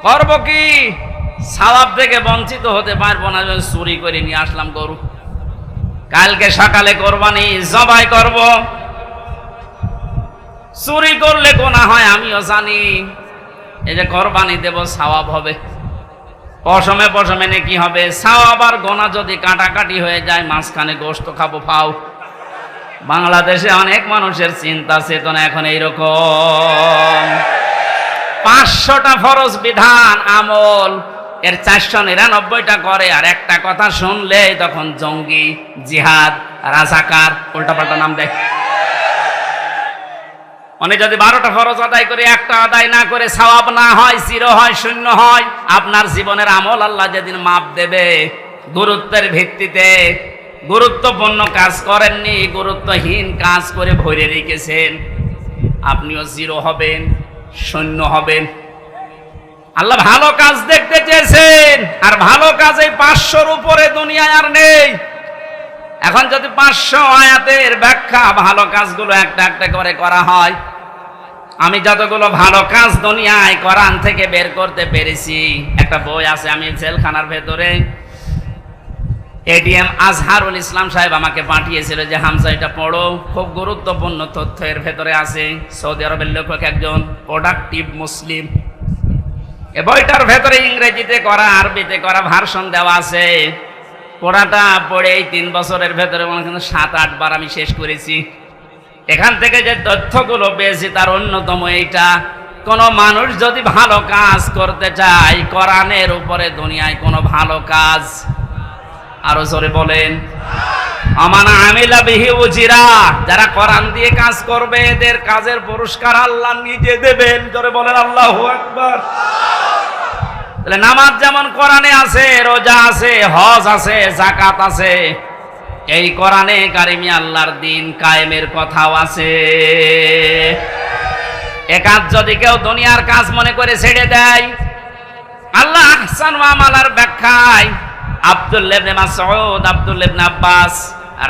করব কি? সওয়াব থেকে বঞ্চিত হতে পারবো না, চুরি করে নিয়ে আসলাম গরু। কালকে সকালে কোরবানি জবাই করব। চুরি করলে গোনা হয় আমিও জানি, এই যে কোরবানি দেব সওয়াব হবে, পশমে পশমে নাকি হবে। সওয়াব আর গোনা যদি কাটাকাটি হয়ে যায়, মাঝখানে গোশত খাবো ফাও। বাংলাদেশে অনেক মানুষের চিন্তা চেতনা এখন এইরকম। 500টা ফরজ বিধান আমল, এর 499টা করে, আর একটা কথা শুনলে তখন জঙ্গি, জিহাদ, রাজাকার উল্টাপাল্টা নাম দেয়। মানে যদি 12টা ফরজ আদায় করে একটা আদায় না করে সওয়াব না হয়, জিরো হয়, শূন্য হয়, আপনার জীবনের আমল আল্লাহ যেদিন মাপ দেবে, গুরুত্বের ভিত্তিতে গুরুত্বপূর্ণ কাজ করেননি, গুরুত্বহীন কাজ করে ভরে রেখেছেন, আপনিও জিরো হবেন, শূন্য হবেন। আল্লাহ ভালো কাজ দেখতে চেয়েছেন, আর ভালো কাজ এই 500-র উপরে দুনিয়ায় আর নেই। এখন যদি 500 আয়াতের ব্যাখ্যা ভালো কাজগুলো একটা একটা করে করা হয়, আমি যতগুলো ভালো কাজ দুনিয়ায় কোরআন থেকে বের করতে পেরেছি, একটা বই আছে, আমি জেলখানার ভেতরে, এডিএম আজহারুল ইসলাম সাহেব আমাকে পাঠিয়েছিল যে হামজা এটা পড়ো, খুব গুরুত্বপূর্ণ তথ্য এর ভেতরে আছে। সৌদি আরবের লেখক একজন, প্রোডাক্টিভ মুসলিম। এ বইটার ভেতরে ইংরেজিতে করা, আরবিতে করা ভার্সন দেওয়া আছে। পড়াটা পড়ে এই 3 বছরের ভেতরে মনে হয় 7-8 বার আমি শেষ করেছি। এখান থেকে যে তথ্যগুলো পেয়েছি তার অন্যতম এইটা, কোন মানুষ যদি ভালো কাজ করতে চায়, কোরআনের উপরে দুনিয়ায় কোনো ভালো কাজ, আরো জোরে বলেন, আমান আমিলা বিহি উজিরা, যারা কোরআন দিয়ে কাজ করবে এদের কাজের পুরস্কার আল্লাহ নিজে দেবেন। জোরে বলেন আল্লাহু আকবার। তাহলে নামাজ যেমন কোরআনে আছে, রোজা আছে, হজ আছে, যাকাত আছে, এই কোরআনে কারিমে আল্লাহর দিন কায়েমের কথাও আছে। এ কাজ যদি কেউ দুনিয়ার কাজ মনে করে ছেড়ে দেয়, আল্লাহ আহসানু আমালার ব্যাখ্যায় আব্দুল্লাহ ইবনে মাসউদ, আব্দুল্লাহ ইবনে আব্বাস,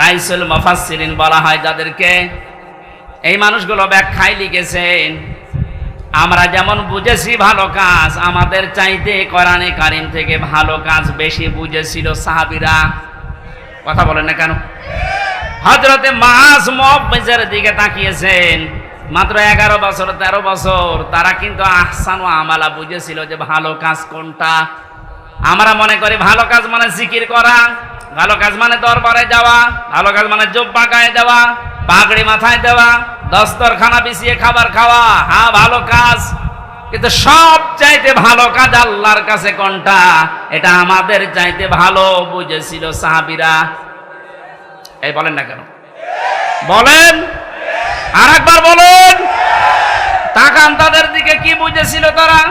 রাইসুল মুফাসসিরিন বলা হয় যাদেরকে, এই মানুষগুলো ব্যাখ্যায় লিখেছেন, আমরা যেমন বুঝেছি ভালো কাজ, আমাদের চাইতে কোরআনে কারিম থেকে ভালো কাজ বেশি বুঝেছিল সাহাবীরা। কথা বলেন না কেন? হযরতে মুআজ মুআজ্জের দিকে তাকিয়েছেন, মাত্র 11 বছর 13 বছর, তারা কিন্তু আহসানু আমালা বুঝেছিল যে ভালো কাজ কোনটা। আমরা মনে করি ভালো কাজ মানে জিকির করা, ভালো কাজ মানে দরবারে যাওয়া, ভালো কাজ মানে জুব্বা গায়ে দেওয়া, পাগড়ি মাথায় দেওয়া, দস্তরখানা বিছিয়ে খাবার খাওয়া, হ্যাঁ ভালো কাজ। কিন্তু সব চাইতে ভালো কাজ আল্লাহর কাছে কোনটা, এটা আমাদের চাইতে ভালো বুঝেছিল সাহাবীরা। এই বলেন না কেন? বলেন, আরেকবার বলুন। তাকান তাদের দিকে, কি বুঝেছিল তারা?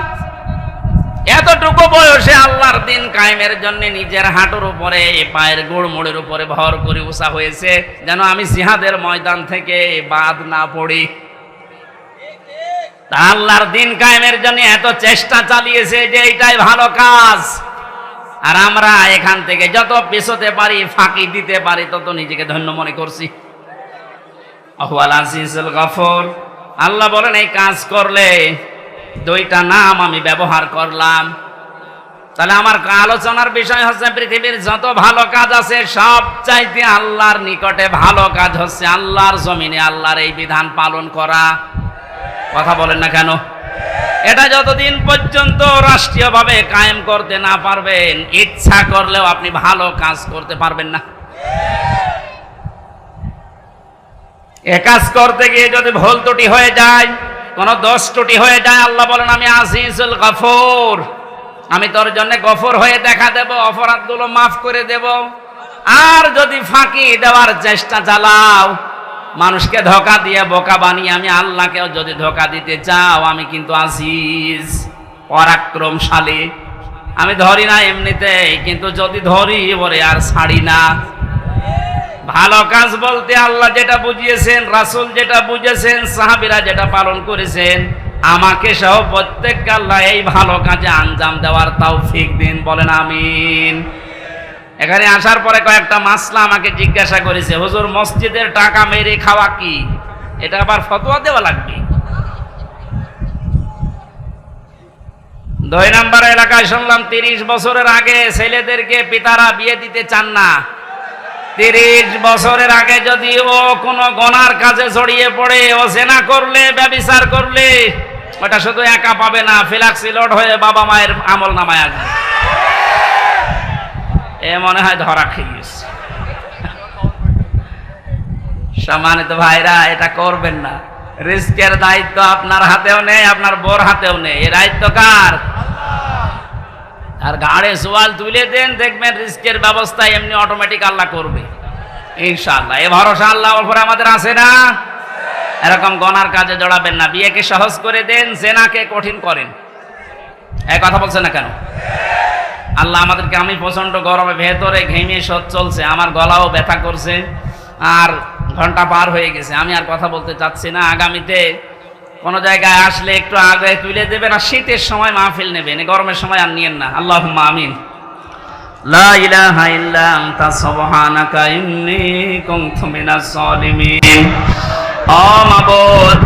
এতটুকু বয়সে আল্লাহর দিন কায়েমের জন্য নিজের হাঁটুর উপরে পায়ের গোড় মোড়ের উপরে ভর করে উষা হয়েছে, যেন আমি জিহাদের ময়দান থেকে বাদ না পড়ি। তা আল্লাহর দিন কায়েমের জন্য এত চেষ্টা চালিয়েছে যে এইটাই ভালো কাজ। আর আমরা এখান থেকে যত পিছোতে পারি, ফাঁকি দিতে পারি, তত নিজেকে ধন্য মনে করছি। আহুয়াল আজিজুল গফুর। আল্লাহ বলেন এই কাজ করলে দুইটা নাম আমি ব্যবহার করলাম। তাহলে আমার আলোচনার বিষয় হচ্ছে পৃথিবীর যত ভালো কাজ আছে সব চাইতে আল্লাহর নিকটে ভালো কাজ হচ্ছে আল্লাহর জমিনে আল্লাহর এই বিধান পালন করা। কথা বলেন না কেন? এটা যতদিন পর্যন্ত রাষ্ট্রীয়ভাবে কায়েম করতে না পারবেন, ইচ্ছা করলেও আপনি ভালো কাজ করতে পারবেন না। এ কাজ করতে গিয়ে যদি ভুল ত্রুটি হয়ে যায়, কোন দোষ ত্রুটি হয়ে যায়, আল্লাহ বলেন আমি আজিজুল গফুর, আমি তোর জন্য গফুর হয়ে দেখা দেব, অপরাধগুলো মাফ করে দেব। আর যদি ফাঁকি দেওয়ার চেষ্টা চালাও, মানুষকে ধোঁকা দিয়ে বোকা বানিয়ে, আমি আল্লাহকেও যদি ধোঁকা দিতে চাও, আমি কিন্তু আজিজ, পরাক্রমশালী। আমি ধরি না এমনিতেই, কিন্তু যদি ধরি ওরে আর ছাড়ি না। ভালো কাজ বলতে আল্লাহ যেটা বুঝিয়েছেন, রাসূল যেটা বুঝেছেন, সাহাবীরা যেটা পালন করেছেন, আমাকে সহ প্রত্যেককে আল্লাহ এই ভালো কাজে আঞ্জাম দেওয়ার তৌফিক দিন। বলেন আমিন। এখানে আসার পরে কয়েকটা মাসলা আমাকে জিজ্ঞাসা করেছে, হুজুর মসজিদের টাকা মেরে খাওয়া কি? এটা আবার ফতোয়া দেওয়া লাগবে? 2 নম্বর এলাকায় শুনলাম 30 বছরের আগে ছেলেদেরকে পিতারা বিয়ে দিতে চান না। 30 বছরের আগে যদি ও কোনো গুনার কাজে জড়িয়ে পড়ে, ও জেনা করলে, ব্যভিচার করলে, ওটা শুধু একা পাবে না, ফিলাক্সি লোড হয়ে বাবা মায়ের আমল নামায় আসবে। এ মনে হয় ধরা খেয়েছে। সম্মানিত ভাইরা, এটা করবেন না। রিস্কের দায়িত্ব আপনার হাতেও নেই, আপনার বোর হাতেও নেই। এর দায়িত্ব কার? আর গাড়ে সোয়াল তুলে দেন, দেখবেন রিস্কের ব্যবস্থা এমনি অটোমেটিক আল্লাহ করবে ইনশাআল্লাহ। এ ভরসা আল্লাহর উপরে আমাদের আছে না? এরকম গনার কাজে জড়াবেন না। বিয়েকে সহজ করে দেন, জেনাকে কঠিন করেন। এই কথা বলছেন না কেন? আল্লাহ আমাদেরকে, আমি প্রচন্ড গরমে ভেতরে ঘেমে শোধ চলছে, আমার গলাও ব্যথা করছে, আর ঘন্টা পার হয়ে গেছে, আমি আর কথা বলতে চাচ্ছি না। আগামীতে কোন জায়গায় আসলে একটু আগে তুলে দেবেন, আর শীতের সময় মাহফিল নেবেন, গরমের সময় আর নিয়েন না। আল্লাহুম্মা আমিন। লা ইলাহা ইল্লা আনতা সুবহানাকা ইন্নী কুনতু মিনাজ জালিমিন। ও মাবুদ,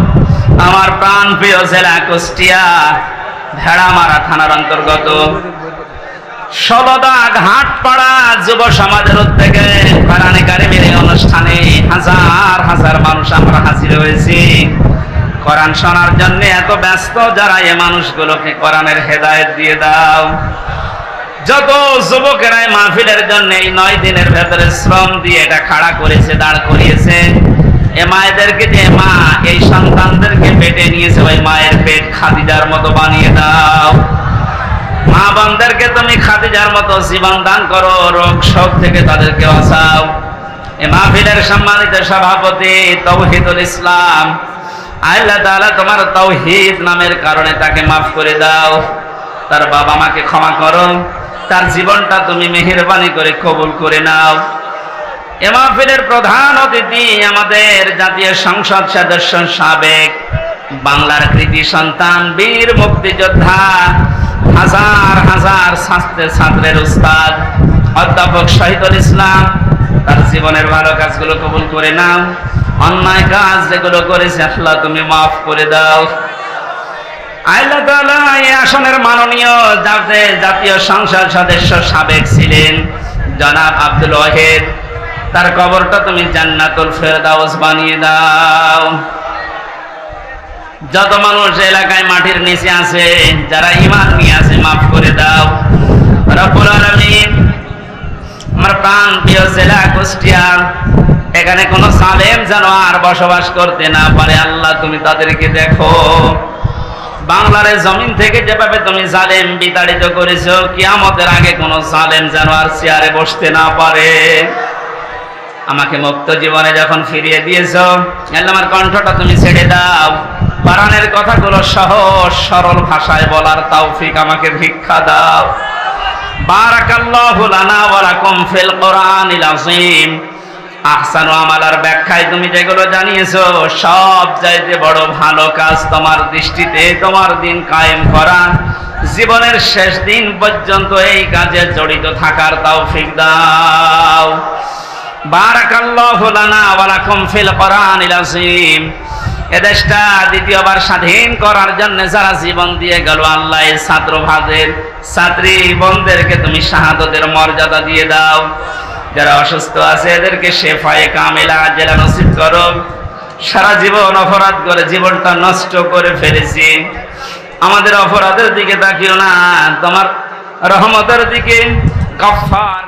আমার প্রাণ প্রিয় জেলা কুষ্টিয়া ভেড়ামারা থানার অন্তর্গত ষোলদা ঘাটপাড়া যুব সমাজের উদ্যোগে কোরআনে কারিমের এই অনুষ্ঠানে হাজার হাজার মানুষ আমরা হাজির হয়েছি কোরআন শোনার জন্য। এত ব্যস্ত যারা, এই মানুষগুলোকে কোরআনের হেদায়েত দিয়ে দাও। যত যুবকেরা মাহফিলের জন্য এই 9 দিনের ভেতরে শ্রম দিয়ে এটা খাড়া করেছে, দাঁড় করিয়েছে, এ মায়েদেরকে, যে মা এই সন্তানদেরকে পেটে নিয়েছে, ওই মায়ের পেট খাদিজার মতো বানিয়ে দাও। মা বোনদেরকে তুমি খাদিজার মতো জীবন দান করো, রোগ শোক থেকে তাদেরকে বাঁচাও। এ মাহফিলের সম্মানিত সভাপতি তৌহিদুল ইসলাম, আল্লাহ তাআলা তোমার তাওহীদ নামের কারণে তাকে মাফ করে দাও, তার বাবা মাকে ক্ষমা করো, তার জীবনটা তুমি মেহেরবানি করে কবুল করে নাও। এ মাহফিলের প্রধান অতিথি আমাদের জাতীয় সংসদ সদস্য, সাবেক বাংলার কৃতি সন্তান, বীর মুক্তিযোদ্ধা, হাজার হাজার ছাত্রের উস্তাদ অধ্যাপক শহীদুল ইসলাম, তার জীবনের ভালো কাজগুলো কবুল করে নাও। অন্যায় কাজ যেগুলো করেছে আল্লাহ তুমি মাফ করে দাও। আল্লাহ তাআলা এই আসনের মাননীয় জাতীয় সংসদ সদস্য সাবেক ছিলেন জনাব আব্দুল ওয়াহিদ, তার কবরটা তুমি জান্নাতুল ফেরদাউস বানিয়ে দাও। যত মানুষ এলাকায় মাটির নিচে আছে, যারা ঈমান নিয়ে আছে, মাফ করে দাও রব্বুল আলামিন। আমার প্রাণ প্রিয় জেলা কুষ্টিয়া, এখানে কোন জালেম যেন আর বসবাস করতে না পারে আল্লাহ তুমি তাদেরকে দেখো। বাংলার জমিন থেকে যেভাবে তুমি জালেম বিতাড়িত করেছো, কিয়ামতের আগে কোন জালেম যেন আর চেয়ারে বসতে না পারে। আমাকে মুক্ত জীবনে যখন ফিরিয়ে দিয়েছো, আল্লাহ আমার কণ্ঠটা তুমি ছেড়ে দাও, কোরআনের কথাগুলো সহজ সরল ভাষায় বলার তৌফিক আমাকে ভিক্ষা দাও। বারাকাল্লাহু লানা ওয়া লাকুম ফিল কোরআনিল আযীম। আহসানু আমালার ব্যাখ্যায় তুমি যেগুলো জানিয়েছো সব চাইতে বড় ভালো কাজ তোমার দৃষ্টিতে তোমার দিন কায়েম করা, জীবনের শেষ দিন পর্যন্ত এই কাজে জড়িত থাকার তৌফিক দাও। বারাকাল্লাহু লানা ওয়া লাকুম ফিল কোরআনিল আযীম। এদেশটা দ্বিতীয়বার স্বাধীন করার জন্য যারা জীবন দিয়ে গেল, আল্লাহ এই ছাত্র ভাইদের ছাত্রী বোনদেরকে তুমি শাহাদাতের মর্যাদা দিয়ে দাও। যারা অসুস্থ আছে এদেরকে শেফায়ে কামিলা আজেলা নসিব করো। সারা জীবন অপরাধ করে জীবনটা নষ্ট করে ফেলেছি, আমাদের অপরাধের দিকে তাকিও না, তোমার রহমতের দিকে। গফফার